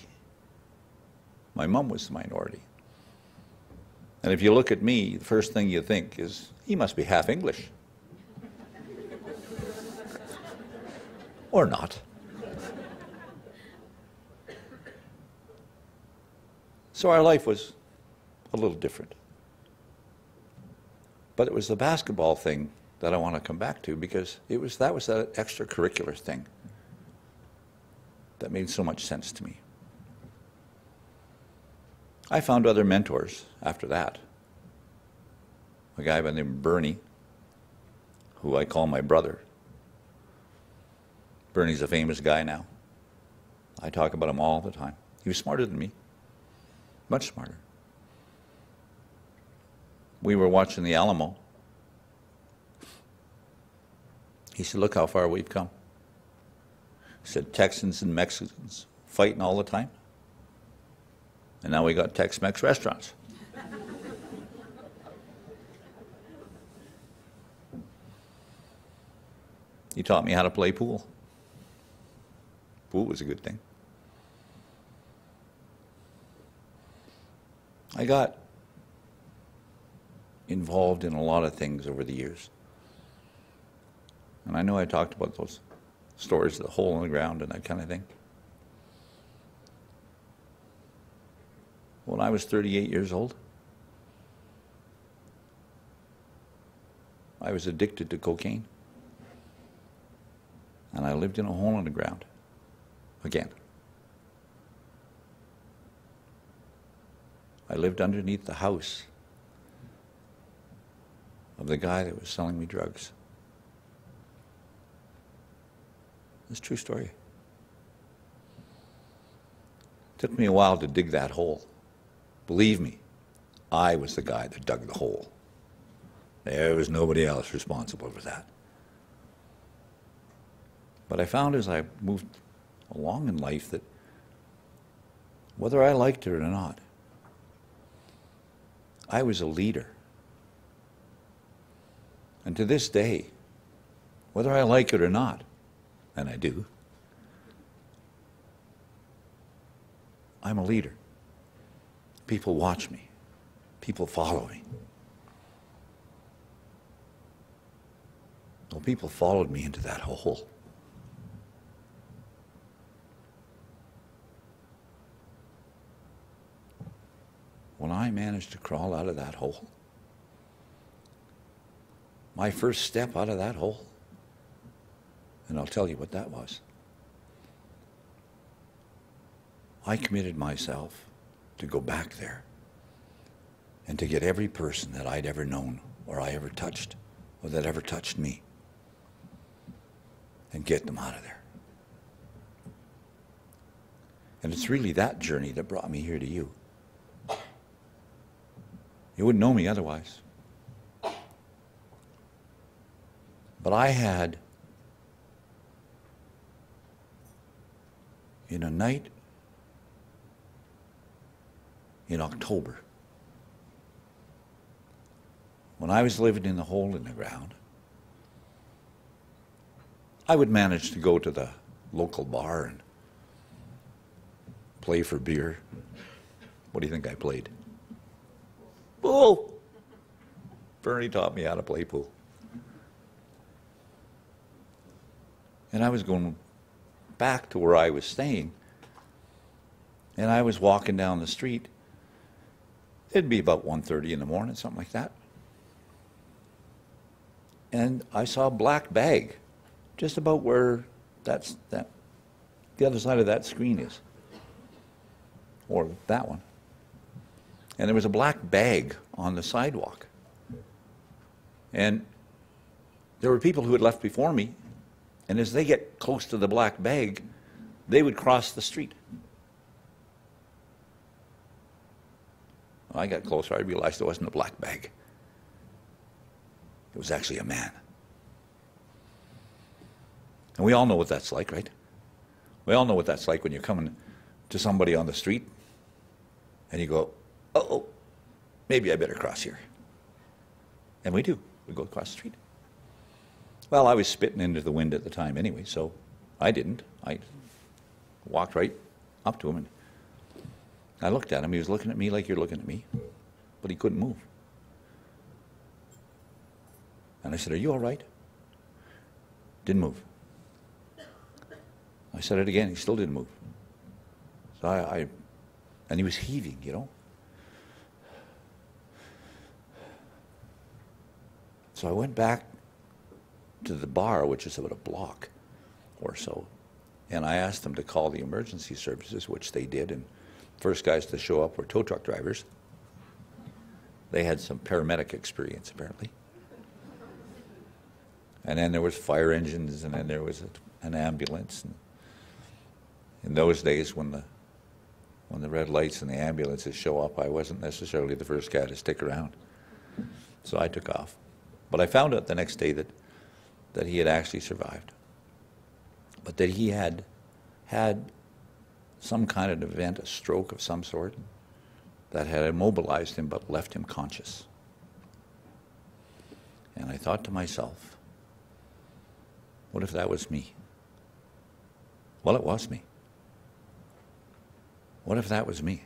my mom was the minority. And if you look at me, the first thing you think is, he must be half English. Or not. So our life was a little different. But it was the basketball thing that I want to come back to, because that was that extracurricular thing that made so much sense to me. I found other mentors after that. A guy by the name of Bernie, who I call my brother. Bernie's a famous guy now. I talk about him all the time. He was smarter than me. Much smarter. We were watching the Alamo. He said, "Look how far we've come." He said, "Texans and Mexicans fighting all the time. And now we got Tex-Mex restaurants. He taught me how to play pool. Pool was a good thing. I got involved in a lot of things over the years. And I know I talked about those stories of the hole in the ground and that kind of thing. When I was 38 years old, I was addicted to cocaine. And I lived in a hole in the ground, again. I lived underneath the house of the guy that was selling me drugs. It's a true story. It took me a while to dig that hole. Believe me, I was the guy that dug the hole. There was nobody else responsible for that. But I found as I moved along in life that whether I liked it or not, I was a leader. And to this day, whether I like it or not, and I do, I'm a leader. People watch me. People follow me. Well, people followed me into that hole. When I managed to crawl out of that hole, my first step out of that hole, and I'll tell you what that was. I committed myself to go back there and to get every person that I'd ever known or I ever touched or that ever touched me and get them out of there. And it's really that journey that brought me here to you. You wouldn't know me otherwise. But I had, in a night in October, when I was living in the hole in the ground, I would manage to go to the local bar and play for beer. What do you think I played? Pool. Bernie taught me how to play pool. And I was going back to where I was staying, and I was walking down the street. It'd be about 1:30 in the morning, something like that. And I saw a black bag just about where the other side of that screen is, or that one. And there was a black bag on the sidewalk. And there were people who had left before me, and as they get close to the black bag, they would cross the street. When I got closer, I realized it wasn't a black bag. It was actually a man. And we all know what that's like, right? We all know what that's like when you're coming to somebody on the street and you go, uh-oh, maybe I better cross here. And we do. We go across the street. Well, I was spitting into the wind at the time anyway, so I didn't. I walked right up to him and I looked at him. He was looking at me like you're looking at me, but he couldn't move. And I said, "Are you all right?" Didn't move. I said it again. He still didn't move. So and he was heaving, you know. So I went back to the bar, which is about a block or so, and I asked them to call the emergency services, which they did, and first guys to show up were tow truck drivers. They had some paramedic experience, apparently. And then there was fire engines, and then there was an ambulance. And in those days, when the red lights and the ambulances show up, I wasn't necessarily the first guy to stick around. So I took off. But I found out the next day that he had actually survived, but that he had had some kind of event, a stroke of some sort, that had immobilized him but left him conscious. And I thought to myself, what if that was me? Well, it was me. What if that was me?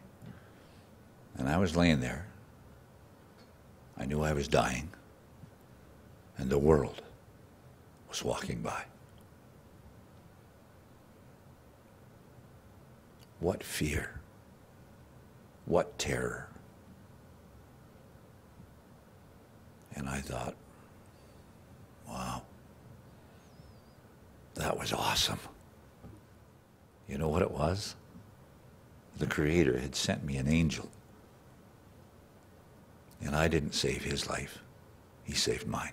And I was laying there. I knew I was dying, and the world was walking by. What fear, what terror. And I thought, wow, that was awesome. You know what it was? The Creator had sent me an angel. And I didn't save his life. He saved mine.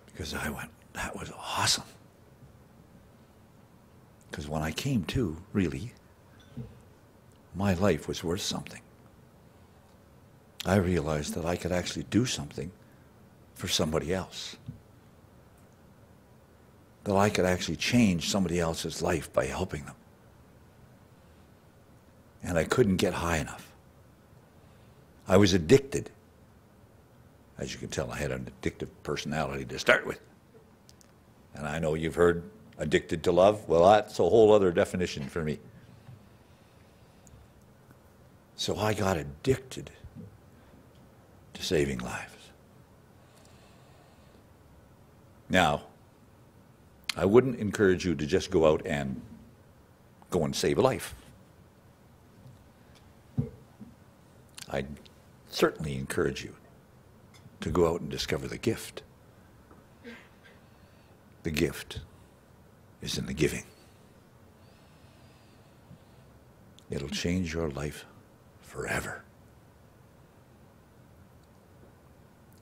Because I went, that was awesome. Because when I came to, really, my life was worth something. I realized that I could actually do something for somebody else. That I could actually change somebody else's life by helping them. And I couldn't get high enough. I was addicted. As you can tell, I had an addictive personality to start with. And I know you've heard addicted to love. Well, that's a whole other definition for me. So I got addicted to saving lives. Now, I wouldn't encourage you to just go out and go and save a life. I'd certainly encourage you to go out and discover the gift. The gift is in the giving. It'll change your life forever.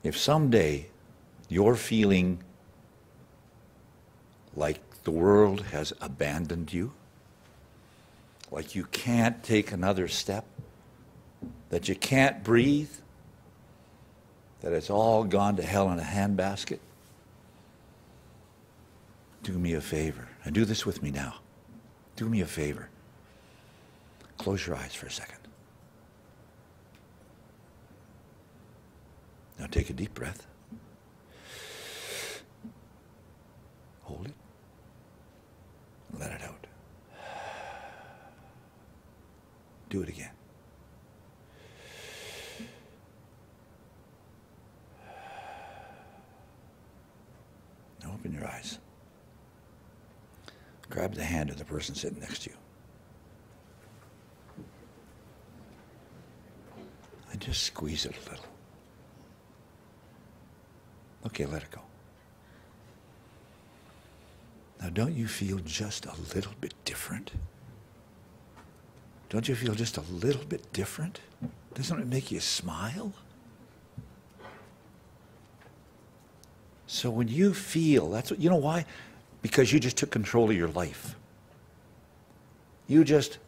If someday you're feeling like the world has abandoned you, like you can't take another step, that you can't breathe, that it's all gone to hell in a handbasket, do me a favor, and do this with me now. Do me a favor. Close your eyes for a second. Now take a deep breath. Hold it. Let it out. Do it again. Now open your eyes. Grab the hand of the person sitting next to you. And just squeeze it a little. Okay, let it go. Now, don't you feel just a little bit different? Don't you feel just a little bit different? Doesn't it make you smile? So when you feel, that's what, you know why? Because you just took control of your life. You just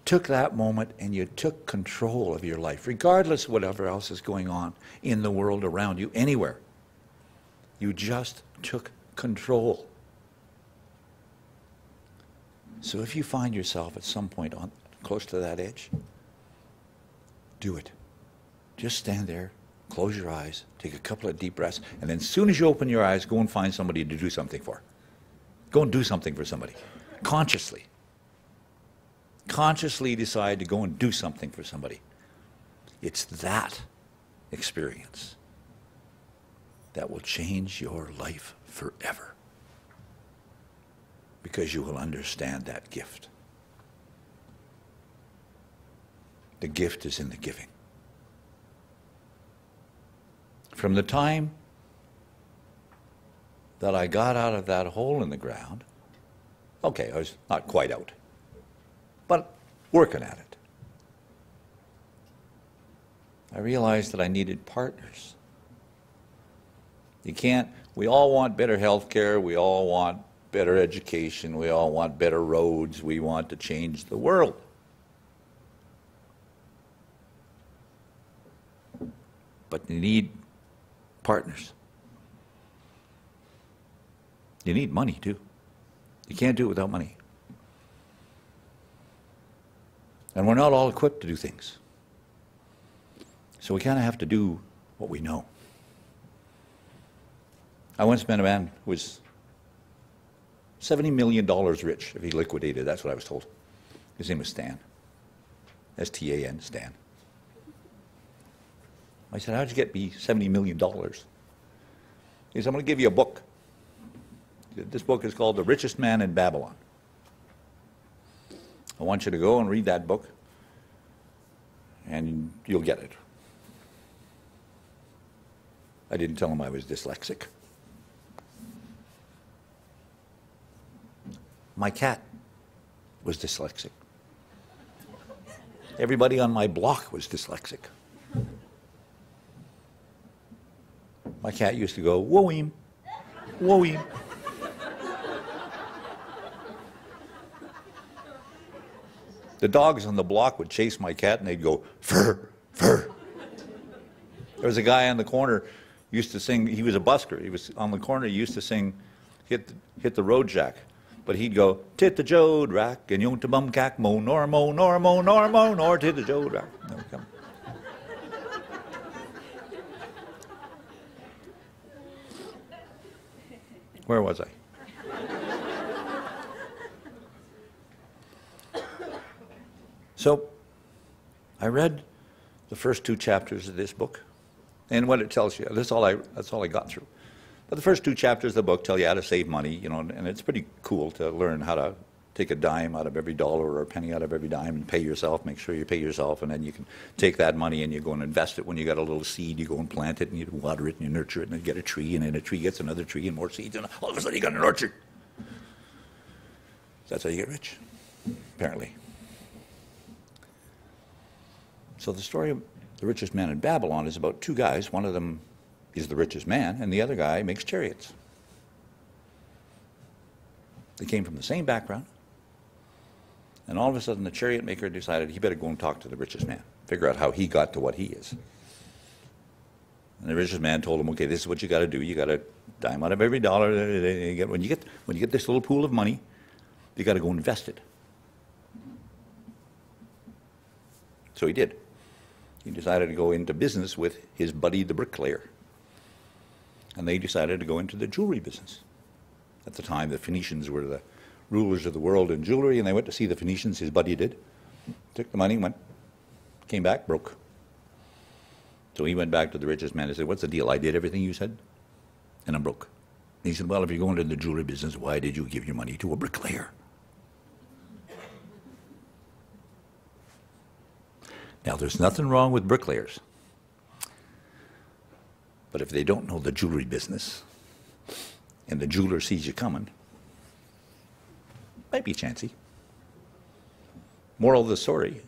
took that moment and you took control of your life, regardless of whatever else is going on in the world around you, anywhere. You just took control. So if you find yourself at some point close to that edge, do it. Just stand there, close your eyes, take a couple of deep breaths, and then as soon as you open your eyes, go and find somebody to do something for. Go and do something for somebody, consciously. Consciously decide to go and do something for somebody. It's that experience that will change your life forever, because you will understand that gift. The gift is in the giving. From the time that I got out of that hole in the ground, okay, I was not quite out, but working at it, I realized that I needed partners. You can't, we all want better health care, we all want better education, we all want better roads, we want to change the world. But you need partners. You need money too. You can't do it without money. And we're not all equipped to do things. So we kind of have to do what we know. I once met a man who was $70 million rich if he liquidated. That's what I was told. His name was Stan. S-T-A-N, Stan. I said, how'd you get me $70 million? He said, I'm going to give you a book. This book is called The Richest Man in Babylon. I want you to go and read that book, and you'll get it. I didn't tell him I was dyslexic. My cat was dyslexic. Everybody on my block was dyslexic. My cat used to go, whoa-eem, whoa-eem. The dogs on the block would chase my cat and they'd go, fur, fur. There was a guy on the corner used to sing, he was a busker, he was on the corner, he used to sing, hit the road jack. But he'd go, tit the jode rack, and yonta bum cack mo, nor mo, nor mo, nor mo, nor tit the jode rack. No, come. Where was I? So, I read the first 2 chapters of this book, and what it tells you, that's all I got through. But the first 2 chapters of the book tell you how to save money, you know, and it's pretty cool to learn how to take a dime out of every dollar or a penny out of every dime and pay yourself, make sure you pay yourself, and then you can take that money and you go and invest it. When you got a little seed, you go and plant it and you water it and you nurture it and you get a tree, and then a tree gets another tree and more seeds, and all of a sudden you got an orchard. That's how you get rich, apparently. So the story of The Richest Man in Babylon is about 2 guys. One of them is the richest man, and the other guy makes chariots. They came from the same background, and all of a sudden the chariot maker decided he better go and talk to the richest man, figure out how he got to what he is. And the richest man told him, okay, this is what you got to do. You got to dime out of every dollar. When you get this little pool of money, you got to go invest it. So he did. He decided to go into business with his buddy, the bricklayer. And they decided to go into the jewelry business. At the time, the Phoenicians were the rulers of the world in jewelry, and they went to see the Phoenicians, his buddy did. Took the money, came back, broke. So he went back to the richest man and said, what's the deal? I did everything you said, and I'm broke. And he said, well, if you're going into the jewelry business, why did you give your money to a bricklayer? Now, there's nothing wrong with bricklayers. But if they don't know the jewelry business, and the jeweler sees you coming, might be chancy. Moral of the story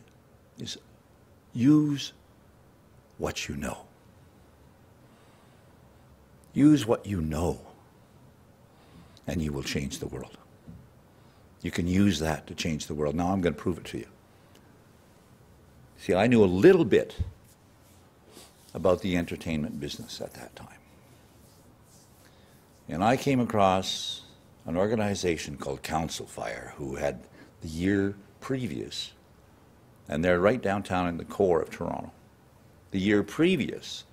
is use what you know. Use what you know, and you will change the world. You can use that to change the world. Now I'm going to prove it to you. See, I knew a little bit about the entertainment business at that time. And I came across an organization called Council Fire, who had the year previous, and they're right downtown in the core of Toronto. The year previous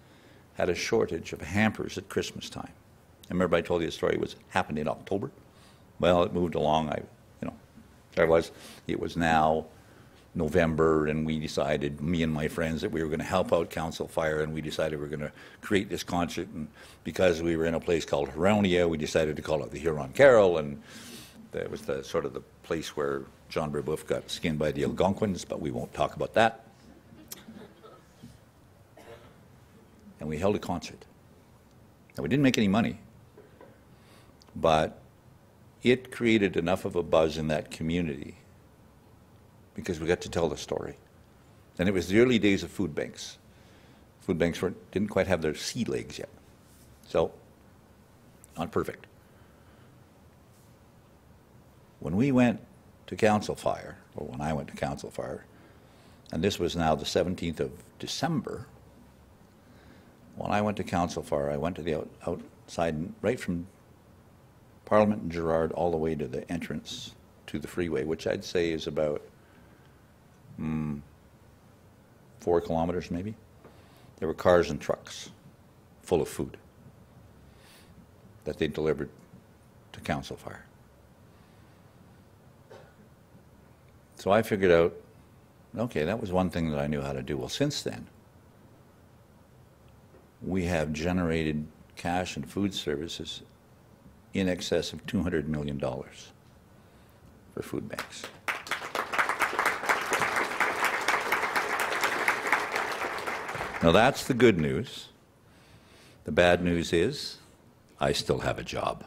had a shortage of hampers at Christmas time. I remember I told you the story was happened in October. Well, it moved along. It was now November, and we decided, me and my friends, that we were going to help out Council Fire, and we decided we were going to create this concert. And because we were in a place called Huronia, we decided to call it the Huron Carol, and that was the sort of the place where John Brebeuf got skinned by the Algonquins, but we won't talk about that. And we held a concert. Now, we didn't make any money, but it created enough of a buzz in that community because we got to tell the story. And it was the early days of food banks. Food banks didn't quite have their sea legs yet. So, not perfect. When we went to Council Fire, or when I went to Council Fire, and this was now the 17th of December, when I went to Council Fire, I went to the outside, right from Parliament and Gerrard all the way to the entrance to the freeway, which I'd say is about 4 kilometers maybe, there were cars and trucks full of food that they delivered to Council Fire. So I figured out, okay, that was one thing that I knew how to do. Well, since then, we have generated cash and food services in excess of $200 million for food banks. Now that's the good news. The bad news is I still have a job.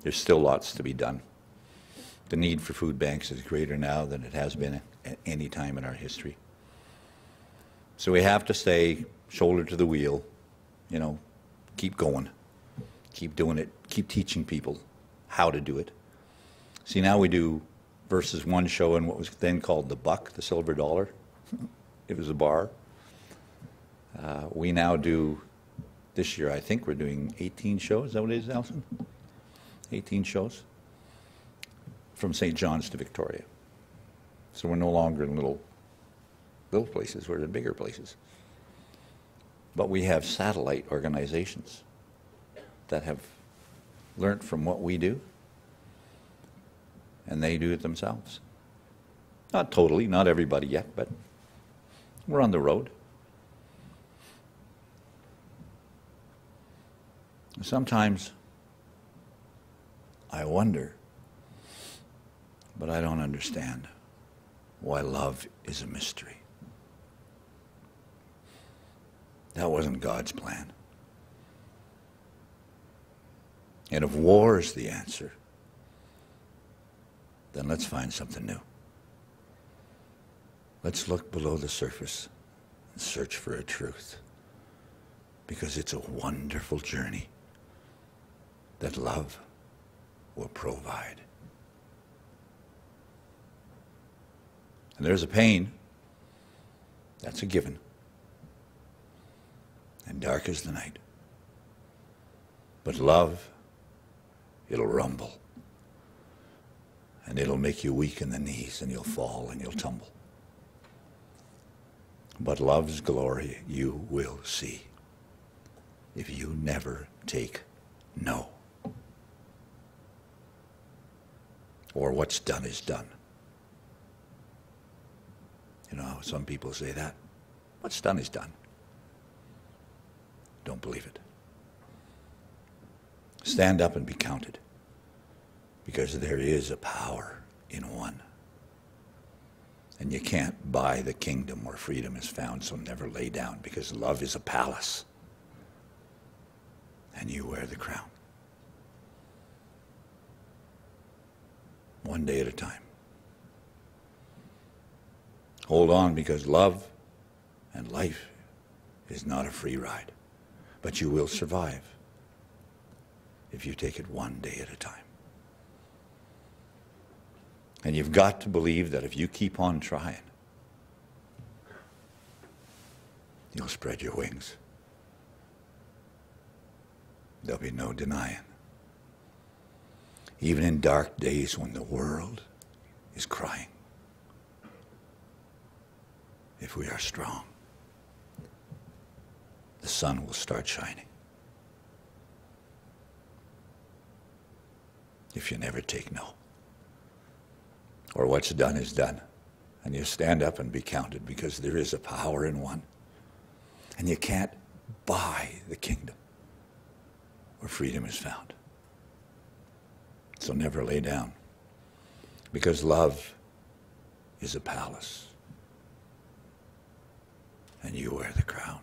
There's still lots to be done. The need for food banks is greater now than it has been at any time in our history. So we have to stay shoulder to the wheel, you know, keep going, keep doing it, keep teaching people how to do it. See, now we do versus one show in what was then called the buck, the silver dollar. It was a bar. We now do, this year I think we're doing 18 shows. Is that what it is, Alison? 18 shows from St. John's to Victoria. So we're no longer in little places, we're in bigger places. But we have satellite organizations that have learned from what we do, and they do it themselves. Not totally, not everybody yet, but we're on the road. Sometimes I wonder, but I don't understand why love is a mystery. That wasn't God's plan. And if war is the answer, then let's find something new. Let's look below the surface and search for a truth, because it's a wonderful journey that love will provide. And there's a pain, that's a given. And dark is the night. But love, it'll rumble. And it'll make you weak in the knees, and you'll fall and you'll tumble. But love's glory you will see if you never take no. Or what's done is done. You know, some people say that. What's done is done. Don't believe it. Stand up and be counted, because there is a power in one. And you can't buy the kingdom where freedom is found, so never lay down, because love is a palace, and you wear the crown. One day at a time. Hold on, because love and life is not a free ride. But you will survive if you take it one day at a time. And you've got to believe that if you keep on trying, you'll spread your wings. There'll be no denying. Even in dark days when the world is crying, if we are strong, the sun will start shining. If you never take no. Or what's done is done. And you stand up and be counted, because there is a power in one. And you can't buy the kingdom where freedom is found. So never lay down, because love is a palace, and you wear the crown.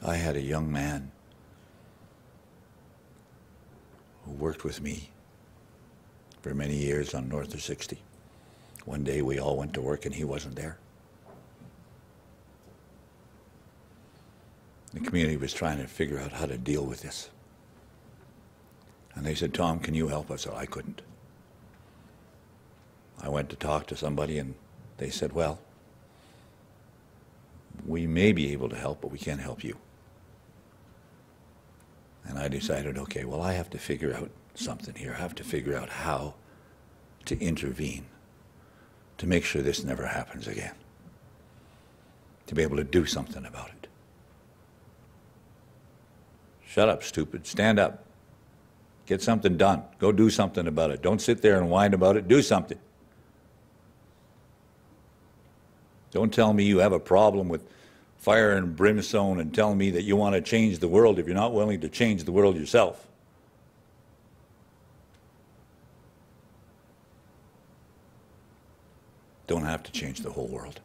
I had a young man who worked with me for many years on North of 60. One day we all went to work and he wasn't there. The community was trying to figure out how to deal with this. And they said, "Tom, can you help us?" I couldn't. I went to talk to somebody and they said, "Well, we may be able to help, but we can't help you." And I decided, okay, well, I have to figure out something here. I have to figure out how to intervene to make sure this never happens again, to be able to do something about it. Shut up, stupid. Stand up. Get something done. Go do something about it. Don't sit there and whine about it. Do something. Don't tell me you have a problem with fire and brimstone and tell me that you want to change the world if you're not willing to change the world yourself. Don't have to change the whole world.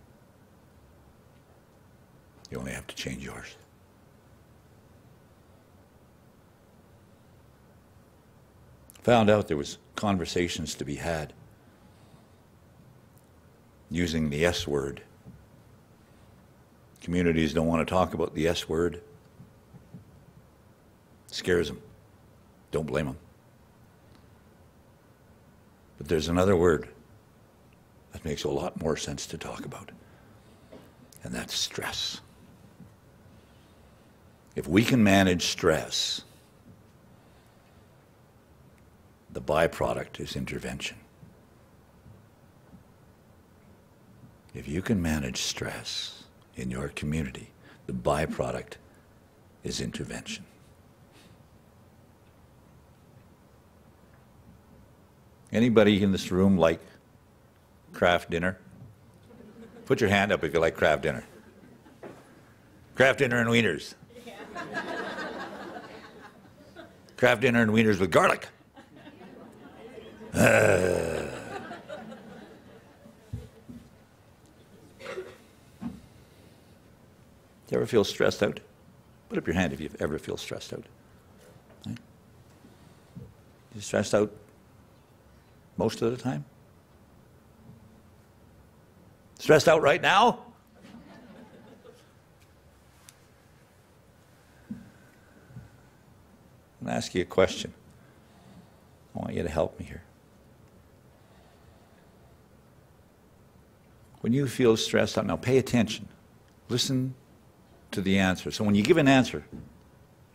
You only have to change yours. Found out there was conversations to be had using the S word. Communities don't want to talk about the S word. It scares them. Don't blame them. But there's another word that makes a lot more sense to talk about, and that's stress. If we can manage stress, the byproduct is intervention. If you can manage stress in your community, the byproduct is intervention. Anybody in this room like Kraft dinner? Put your hand up if you like Kraft dinner. Kraft dinner and wieners. Kraft dinner and wieners with garlic. You ever feel stressed out? Put up your hand if you ever feel stressed out. Right? You stressed out most of the time? Stressed out right now? I'm going to ask you a question. I want you to help me here. When you feel stressed out, now pay attention. Listen to the answer. So when you give an answer,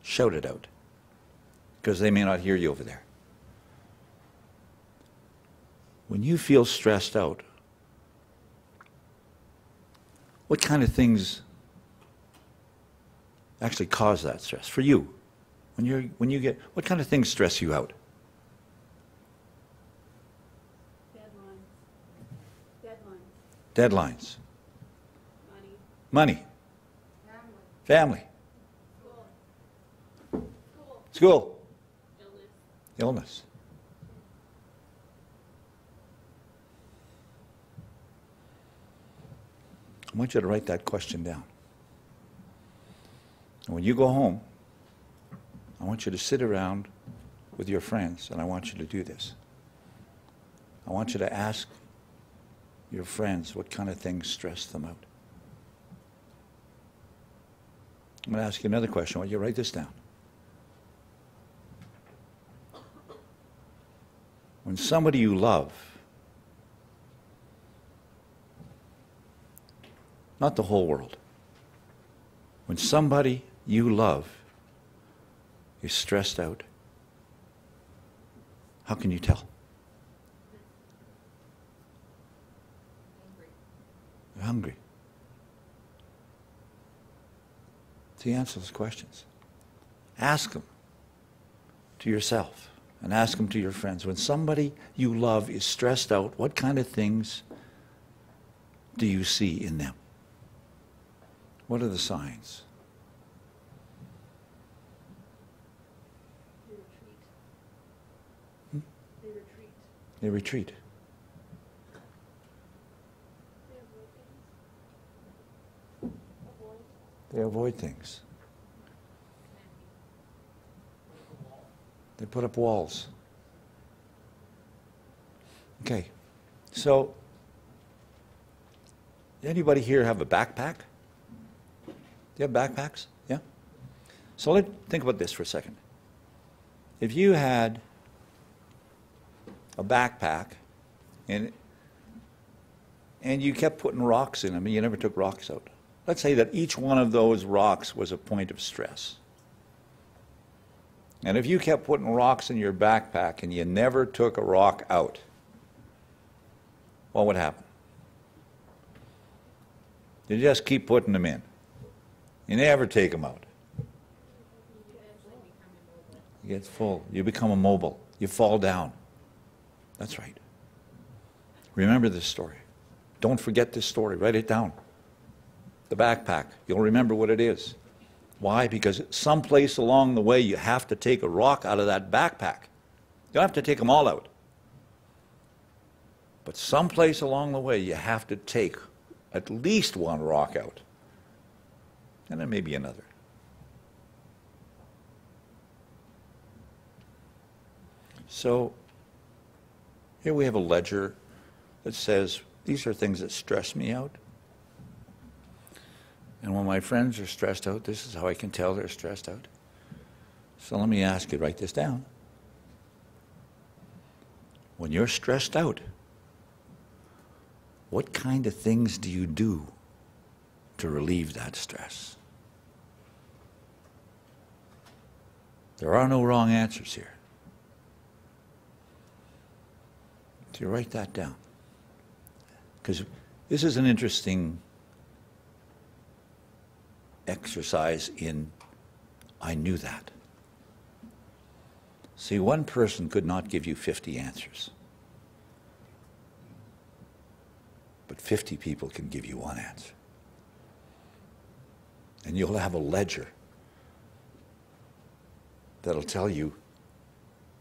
shout it out, because they may not hear you over there. When you feel stressed out, what kind of things actually cause that stress for you? When you get, what kind of things stress you out? Deadlines. Money. Family. School. Illness. I want you to write that question down. And when you go home, I want you to sit around with your friends, and I want you to do this. I want you to ask your friends what kind of things stress them out. I'm going to ask you another question. I want you to write this down. When somebody you love, not the whole world, when somebody you love is stressed out, how can you tell? They're hungry. So you answer those questions. Ask them to yourself and ask them to your friends. When somebody you love is stressed out, what kind of things do you see in them? What are the signs? They retreat. They avoid things. They put up walls. Okay, so anybody here have a backpack? Do you have backpacks? Yeah? So let's think about this for a second. If you had a backpack and you kept putting rocks in them and you never took rocks out. Let's say that each one of those rocks was a point of stress. And if you kept putting rocks in your backpack and you never took a rock out, what would happen? You just keep putting them in. You never take them out. You get full. You become immobile. You fall down. That's right. Remember this story. Don't forget this story. Write it down. The backpack. You'll remember what it is. Why? Because someplace along the way you have to take a rock out of that backpack. You don't have to take them all out. But someplace along the way you have to take at least one rock out. And then maybe another. So here we have a ledger that says, these are things that stress me out. And when my friends are stressed out, this is how I can tell they're stressed out. So let me ask you, write this down. When you're stressed out, what kind of things do you do to relieve that stress? There are no wrong answers here. So you write that down. Because this is an interesting exercise in I knew that. See, one person could not give you 50 answers. But 50 people can give you one answer. And you'll have a ledger that'll tell you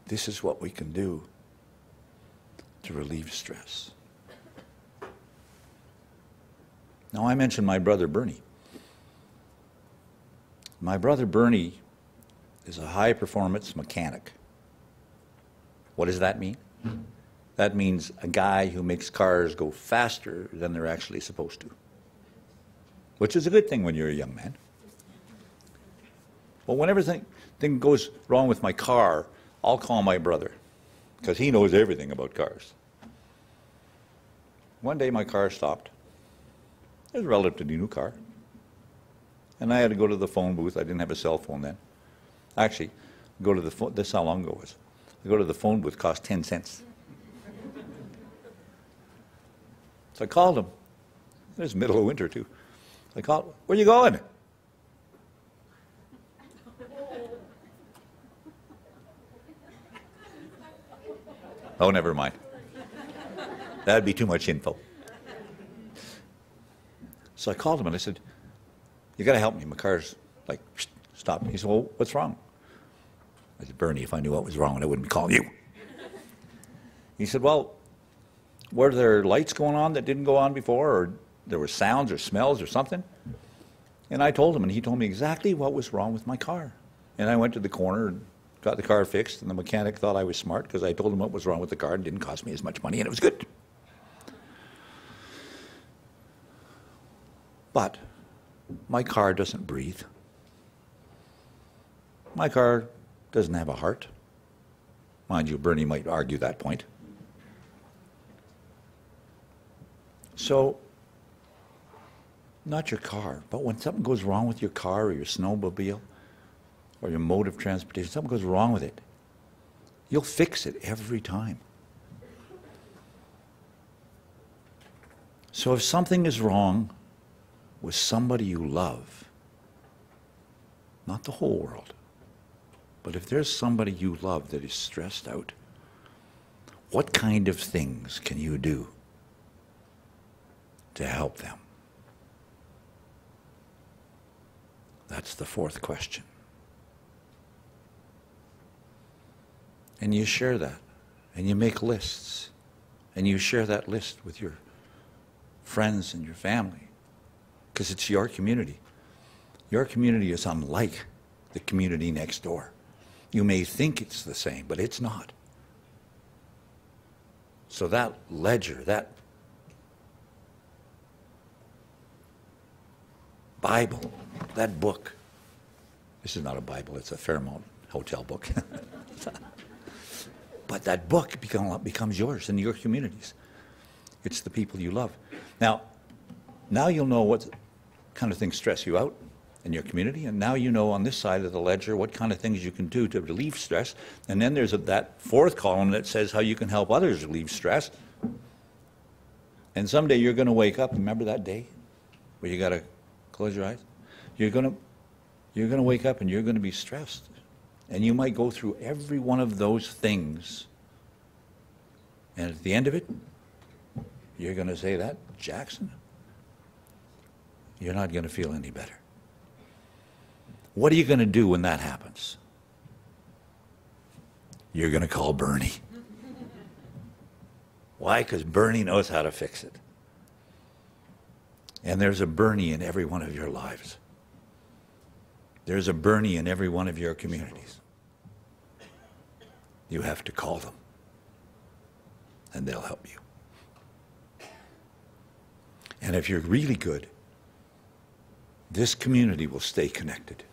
this is what we can do to relieve stress. Now, I mentioned my brother Bernie. My brother Bernie is a high-performance mechanic. What does that mean? That means a guy who makes cars go faster than they're actually supposed to, which is a good thing when you're a young man. Well, whenever thing goes wrong with my car, I'll call my brother, because he knows everything about cars. One day my car stopped. It was a relatively new car. And I had to go to the phone booth. I didn't have a cell phone then. Actually, go to the phone, this is how long ago it was. I go to the phone booth, cost 10 cents. So I called him. It was middle of winter too. I called, where you going? Oh, never mind. That'd be too much info. So I called him and I said, you got to help me. My car's like, stop. He said, well, what's wrong? I said, Bernie, if I knew what was wrong, I wouldn't be calling you. He said, well, were there lights going on that didn't go on before, or there were sounds or smells or something? And I told him, and he told me exactly what was wrong with my car. And I went to the corner and got the car fixed, and the mechanic thought I was smart because I told him what was wrong with the car and didn't cost me as much money, and it was good. But my car doesn't breathe. My car doesn't have a heart. Mind you, Bernie might argue that point. So, not your car, but when something goes wrong with your car or your snowmobile or your mode of transportation, something goes wrong with it, you'll fix it every time. So if something is wrong with somebody you love, not the whole world, but if there's somebody you love that is stressed out, what kind of things can you do to help them? That's the fourth question. And you share that, and you make lists, and you share that list with your friends and your family, because it's your community. Your community is unlike the community next door. You may think it's the same, but it's not. So that ledger, that Bible, that book, this is not a Bible, it's a Fairmont hotel book. But that book becomes yours in your communities. It's the people you love. Now you'll know what kind of things stress you out, in your community, and now you know on this side of the ledger what kind of things you can do to relieve stress. And then there's that fourth column that says how you can help others relieve stress. And someday you're going to wake up, remember that day where you got to close your eyes? You're going to wake up and you're going to be stressed. And you might go through every one of those things. And at the end of it, you're going to say, that, Jackson, you're not going to feel any better. What are you going to do when that happens? You're going to call Bernie. Why? Because Bernie knows how to fix it. And there's a Bernie in every one of your lives. There's a Bernie in every one of your communities. You have to call them, and they'll help you. And if you're really good, this community will stay connected.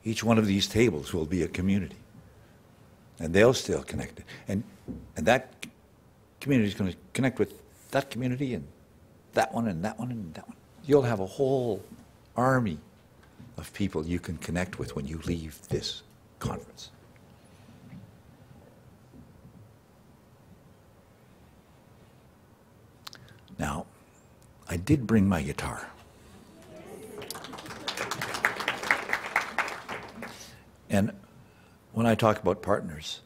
Each one of these tables will be a community, and they'll still connect. And that community is going to connect with that community and that one and that one and that one. You'll have a whole army of people you can connect with when you leave this conference. Now, I did bring my guitar. And when I talk about partners,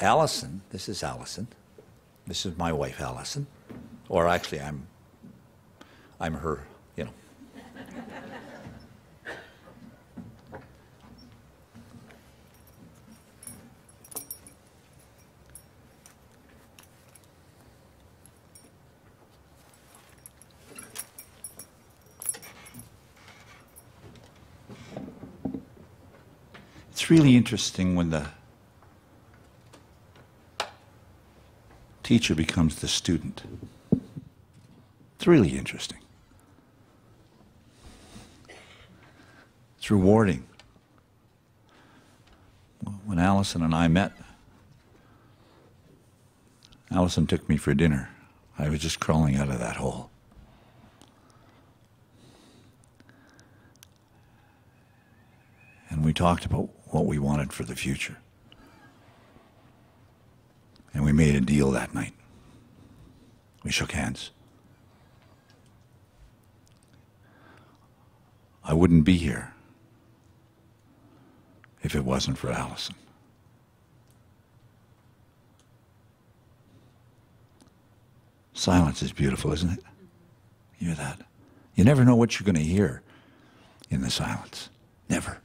Allison, this is Allison. This is my wife, Allison. Or actually, I'm her, you know. It's really interesting when the teacher becomes the student. It's really interesting. It's rewarding. When Allison and I met, Allison took me for dinner. I was just crawling out of that hole. And we talked about what we wanted for the future. And we made a deal that night. We shook hands. I wouldn't be here if it wasn't for Allison. Silence is beautiful, isn't it? You hear that? You never know what you're going to hear in the silence. Never.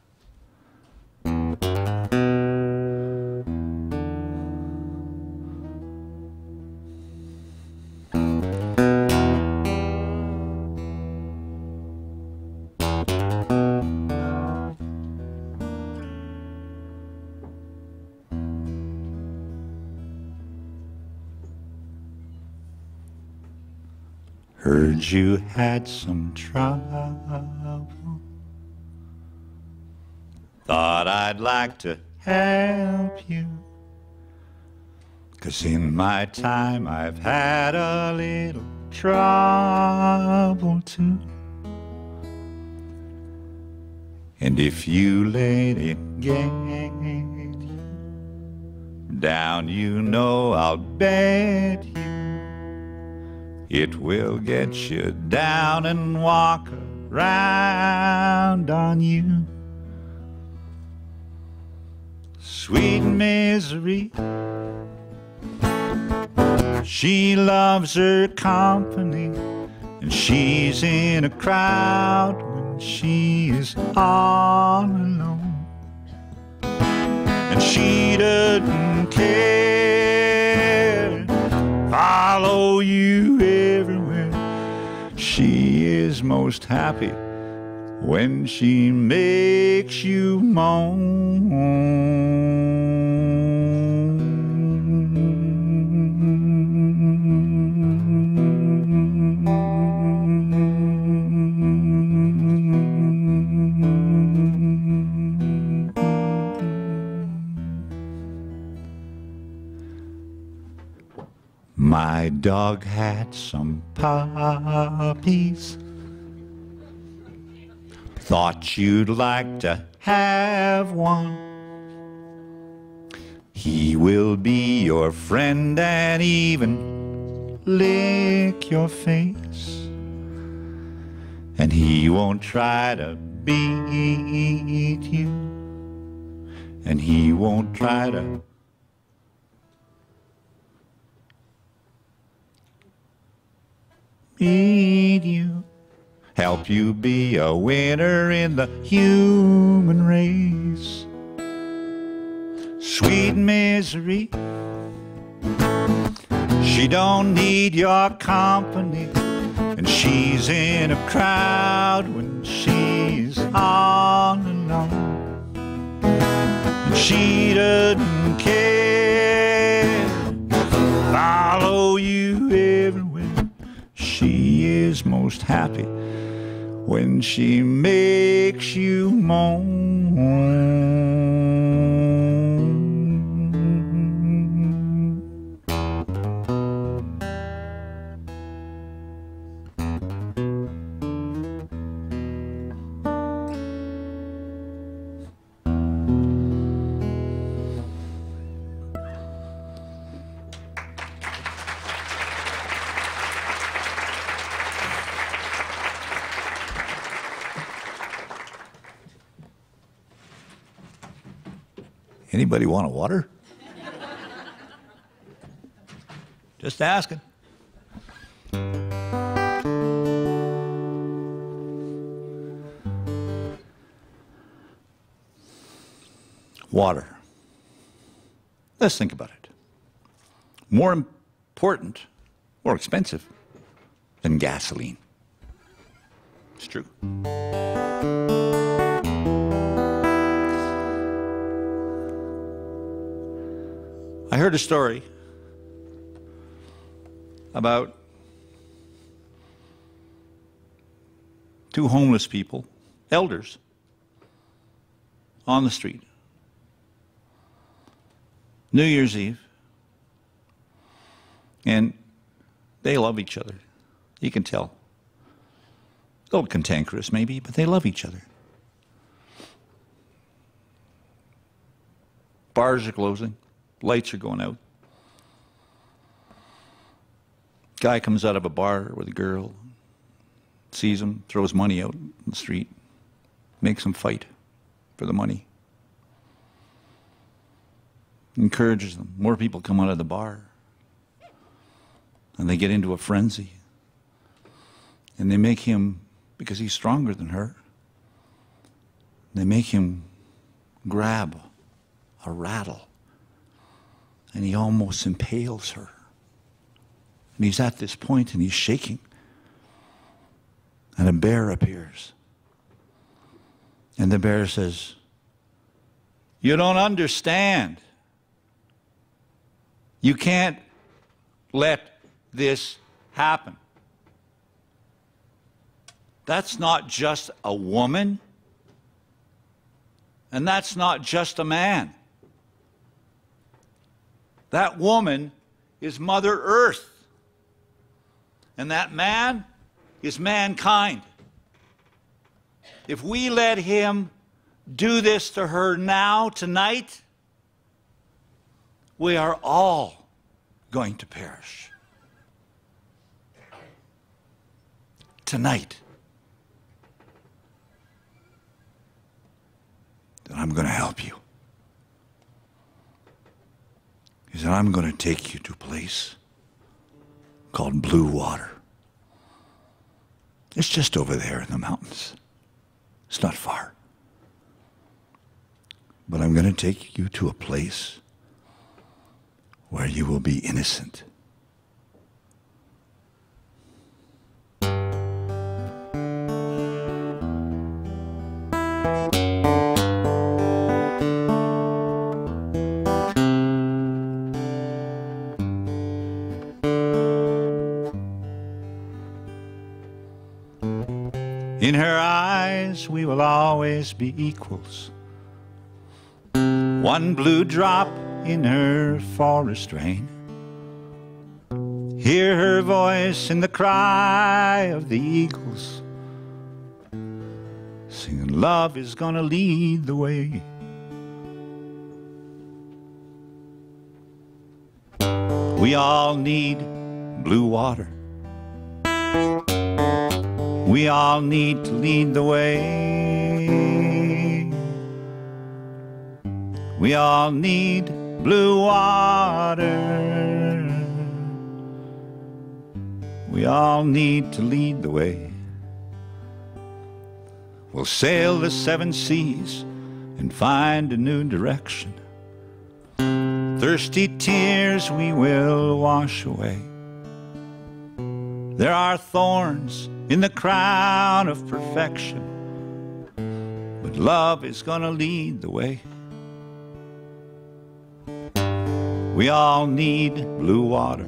Heard you had some trouble. Thought I'd like to help you. 'Cause in my time I've had a little trouble too. And if you let it get you down, you know I'll bet you it will get you down and walk around on you. Sweet misery, she loves her company, and she's in a crowd when she is all alone. And she doesn't care, follow you everywhere. She is most happy when she makes you moan. My dog had some puppies. Thought you'd like to have one. He will be your friend and even lick your face. And he won't try to beat you. And he won't try to beat you. Help you be a winner in the human race. Sweet misery, she don't need your company, and she's in a crowd when she's all alone. And she doesn't care, follow you everywhere. She is most happy when she makes you moan. Anybody want a water? Just asking. Water. Let's think about it. More important, more expensive than gasoline. It's true. I heard a story about two homeless people, elders, on the street. New Year's Eve. And they love each other. You can tell. A little cantankerous maybe, but they love each other. Bars are closing. Lights are going out. Guy comes out of a bar with a girl, sees him, throws money out in the street, makes him fight for the money. Encourages them. More people come out of the bar. And they get into a frenzy. And they make him, because he's stronger than her, they make him grab a rattle. And he almost impales her. And he's at this point and he's shaking. And a bear appears. And the bear says, "You don't understand. You can't let this happen. That's not just a woman. And that's not just a man. That woman is Mother Earth. And that man is mankind. If we let him do this to her now, tonight, we are all going to perish. Tonight. Then I'm going to help you. He said, I'm going to take you to a place called Blue Water. It's just over there in the mountains. It's not far. But I'm going to take you to a place where you will be innocent. In her eyes we will always be equals. One blue drop in her forest rain. Hear her voice in the cry of the eagles. singing love is gonna lead the way. We all need blue water. We all need to lead the way. We all need blue water. We all need to lead the way. We'll sail the 7 seas and find a new direction. Thirsty tears we will wash away. There are thorns in the crown of perfection, but love is gonna lead the way. We all need blue water.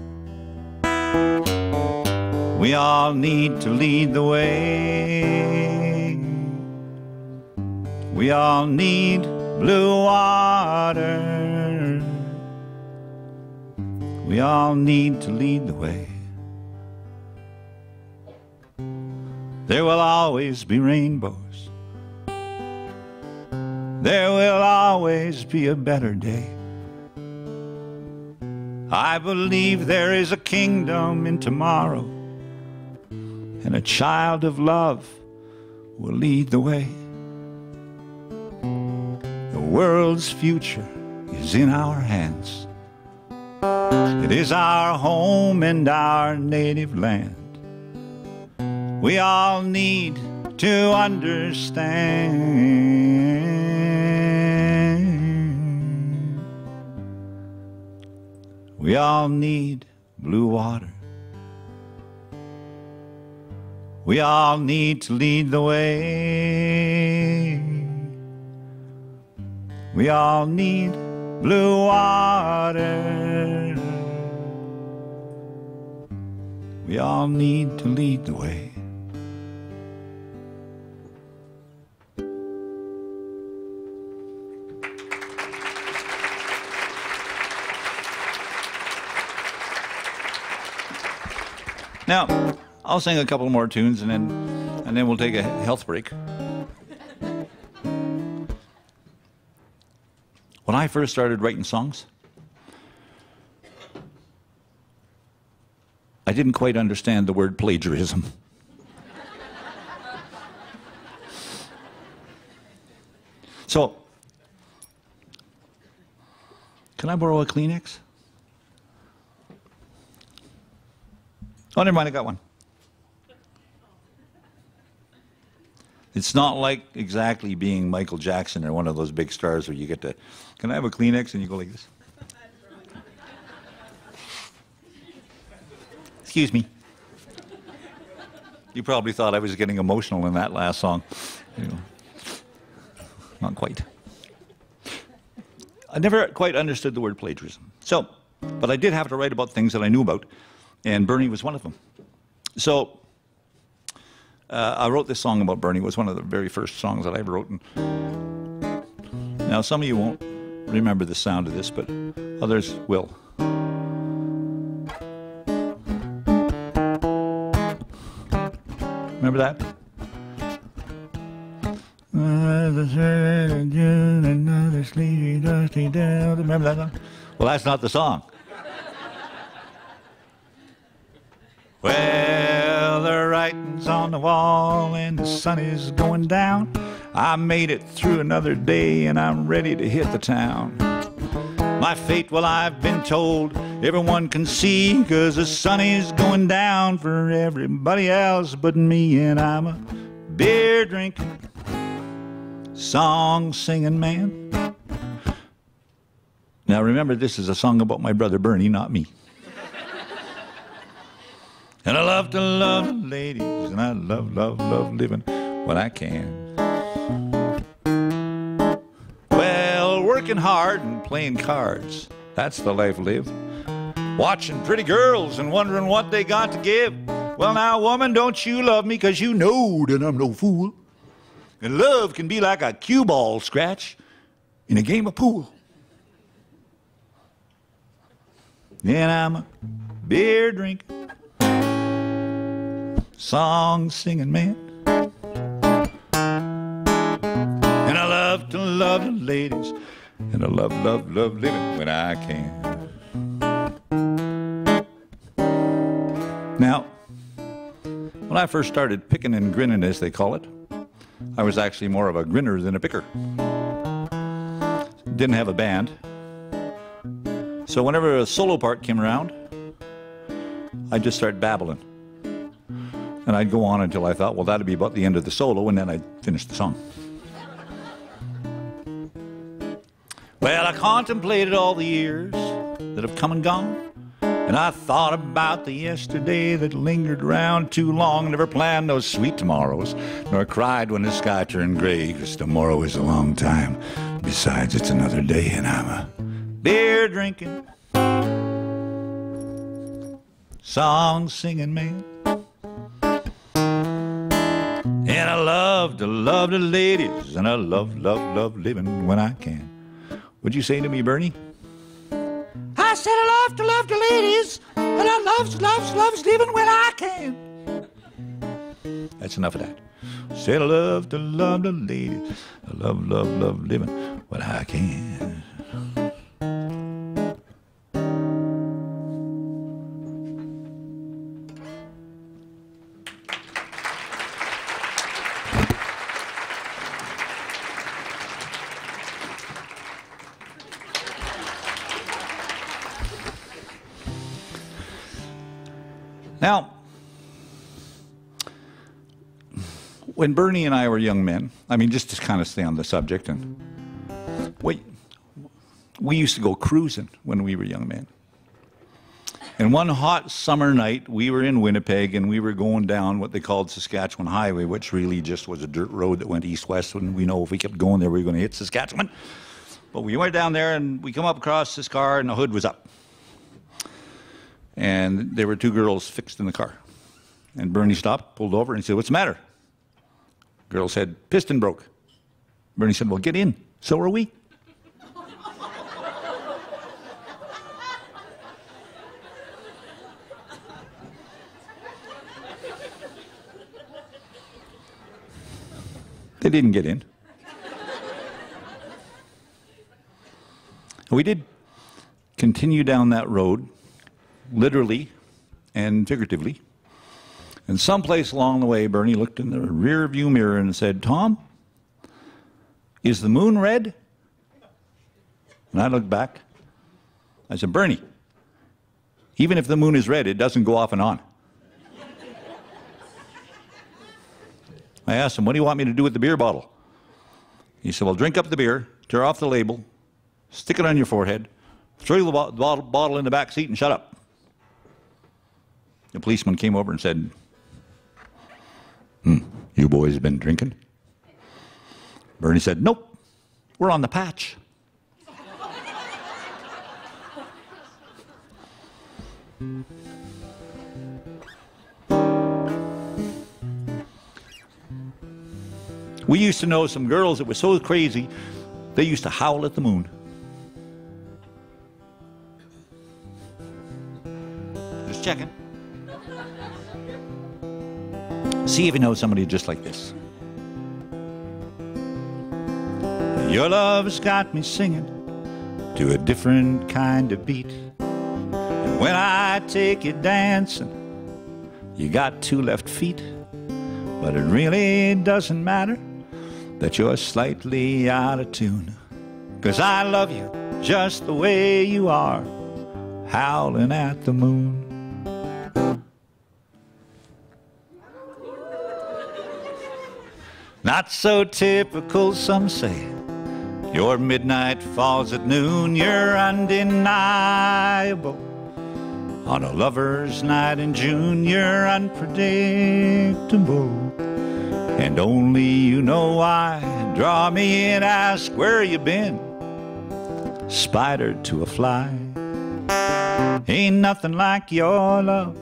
We all need to lead the way. We all need blue water. We all need to lead the way. There will always be rainbows. There will always be a better day. I believe there is a kingdom in tomorrow, and a child of love will lead the way. The world's future is in our hands. It is our home and our native land. We all need to understand. We all need blue water. We all need to lead the way. We all need blue water. We all need to lead the way. Now, I'll sing a couple more tunes and then we'll take a health break. When I first started writing songs, I didn't quite understand the word plagiarism. So, can I borrow a Kleenex? Oh, never mind, I got one. It's not like exactly being Michael Jackson or one of those big stars where you get to, can I have a Kleenex? And you go like this. Excuse me. You probably thought I was getting emotional in that last song. You know, not quite. I never quite understood the word plagiarism. So, but I did have to write about things that I knew about, and Bernie was one of them. So, I wrote this song about Bernie. It was one of the very first songs that I ever wrote. And now, some of you won't remember the sound of this, but others will. Remember that? Remember that song? Well, that's not the song. Well, the writing's on the wall and the sun is going down. I made it through another day and I'm ready to hit the town. My fate, well, I've been told, everyone can see, 'cause the sun is going down for everybody else but me, and I'm a beer drinking, song singing man. Now remember, this is a song about my brother Bernie, not me. And I love to love the ladies, and I love, love, love living when I can. Well, working hard and playing cards, that's the life lived. Watching pretty girls and wondering what they got to give. Well, now, woman, don't you love me, 'cause you know that I'm no fool. And love can be like a cue ball scratch in a game of pool. And I'm a beer drinking, song singing man. ladies, and I love, love, love living when I can. Now, when I first started picking and grinning, as they call it, I was actually more of a grinner than a picker. Didn't have a band. So whenever a solo part came around, I'd just start babbling. And I'd go on until I thought, well, that'd be about the end of the solo, and then I'd finish the song. Well, I contemplated all the years that have come and gone, and I thought about the yesterday that lingered around too long, never planned those sweet tomorrows, nor cried when the sky turned gray, 'cause tomorrow is a long time. Besides, it's another day, and I'm a beer drinking, song singing man. And I love the ladies, and I love, love, love living when I can. Would you say to me, Bernie? I said I love the ladies, and I loves living when I can. That's enough of that. Said I love the ladies, I love, love living when I can. Now, when Bernie and I were young men, I mean, just to kind of stay on the subject, and we used to go cruising when we were young men. And one hot summer night, we were in Winnipeg, and we were going down what they called Saskatchewan Highway, which really just was a dirt road that went east-west, and we know if we kept going there, we were going to hit Saskatchewan. But we went down there, and we come up across this car, and the hood was up. And there were two girls fixed in the car. And Bernie stopped, pulled over, and he said, "What's the matter?" Girl said, "Piston broke." Bernie said, "Well, get in. So are we." They didn't get in. We did continue down that road, literally and figuratively. And someplace along the way, Bernie looked in the rear view mirror and said, "Tom, is the moon red?" And I looked back. I said, "Bernie, even if the moon is red, it doesn't go off and on." I asked him, "What do you want me to do with the beer bottle?" He said, "Well, drink up the beer, tear off the label, stick it on your forehead, throw the bottle in the back seat, and shut up." The policeman came over and said, "You boys been drinking?" Bernie said, "Nope, we're on the patch." We used to know some girls that were so crazy, they used to howl at the moon. Just checking. See if you know somebody just like this. Your love's got me singing to a different kind of beat. And when I take you dancing, you got two left feet. But it really doesn't matter that you're slightly out of tune. 'Cause I love you just the way you are, howling at the moon. Not so typical, some say. Your midnight falls at noon, you're undeniable. On a lover's night in June, you're unpredictable. And only you know why. Draw me in, ask where you been. Spider to a fly. Ain't nothing like your love.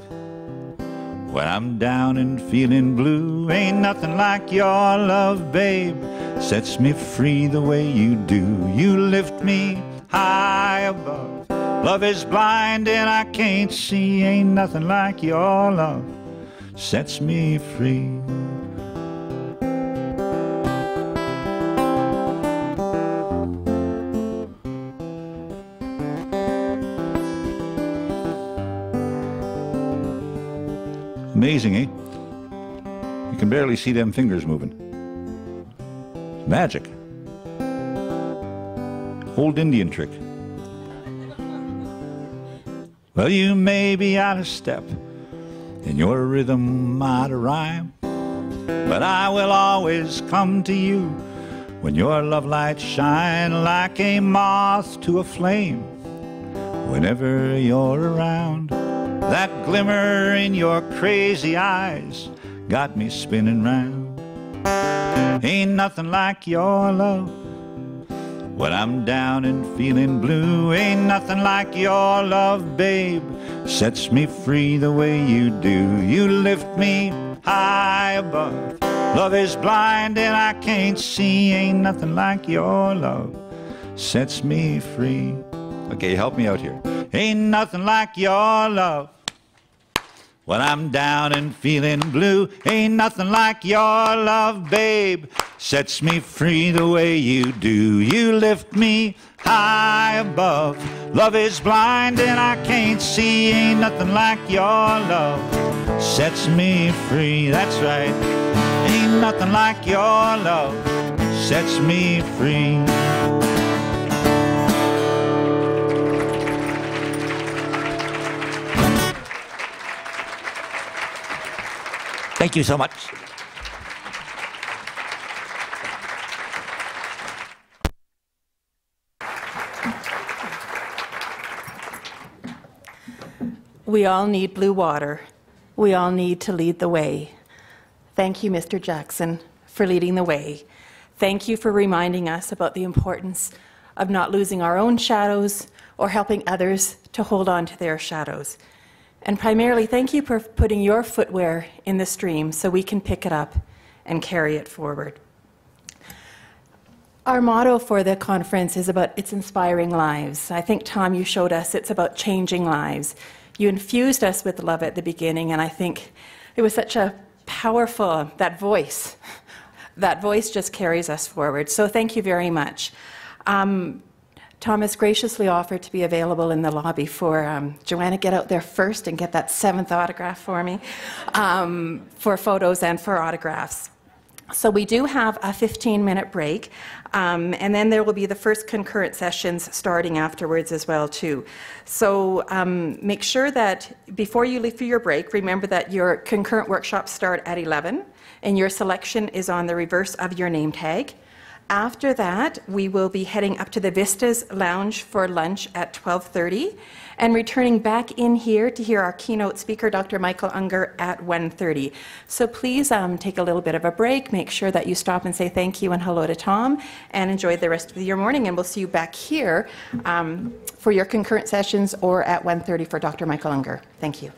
When I'm down and feeling blue, ain't nothing like your love, babe. Sets me free the way you do. You lift me high above. Love is blind and I can't see. Ain't nothing like your love. Sets me free. Amazing, eh? You can barely see them fingers moving. It's magic. Old Indian trick. Well, you may be out of step, and your rhythm out of rhyme, but I will always come to you when your love lights shine like a moth to a flame. Whenever you're around, that glimmer in your crazy eyes got me spinning round. Ain't nothing like your love when I'm down and feeling blue. Ain't nothing like your love, babe, sets me free the way you do. You lift me high above. Love is blind and I can't see. Ain't nothing like your love, sets me free. Okay, help me out here. Ain't nothing like your love when I'm down and feeling blue. Ain't nothing like your love, babe, sets me free the way you do. You lift me high above. Love is blind and I can't see. Ain't nothing like your love, sets me free. That's right. Ain't nothing like your love, sets me free. Thank you so much. We all need blue water. We all need to lead the way. Thank you, Mr. Jackson, for leading the way. Thank you for reminding us about the importance of not losing our own shadows or helping others to hold on to their shadows. And primarily, thank you for putting your footwear in the stream so we can pick it up and carry it forward. Our motto for the conference is about it's inspiring lives. I think, Tom, you showed us it's about changing lives. You infused us with love at the beginning, and I think it was such a powerful, that voice just carries us forward. So thank you very much. Thomas graciously offered to be available in the lobby for Joanna, get out there first and get that 7th autograph for me, for photos and for autographs. So we do have a 15-minute break, and then there will be the first concurrent sessions starting afterwards as well too. So make sure that before you leave for your break, remember that your concurrent workshops start at 11, and your selection is on the reverse of your name tag. After that, we will be heading up to the Vistas Lounge for lunch at 12:30 and returning back in here to hear our keynote speaker, Dr. Michael Unger, at 1:30. So please take a little bit of a break, make sure that you stop and say thank you and hello to Tom, and enjoy the rest of your morning, and we'll see you back here for your concurrent sessions or at 1:30 for Dr. Michael Unger. Thank you.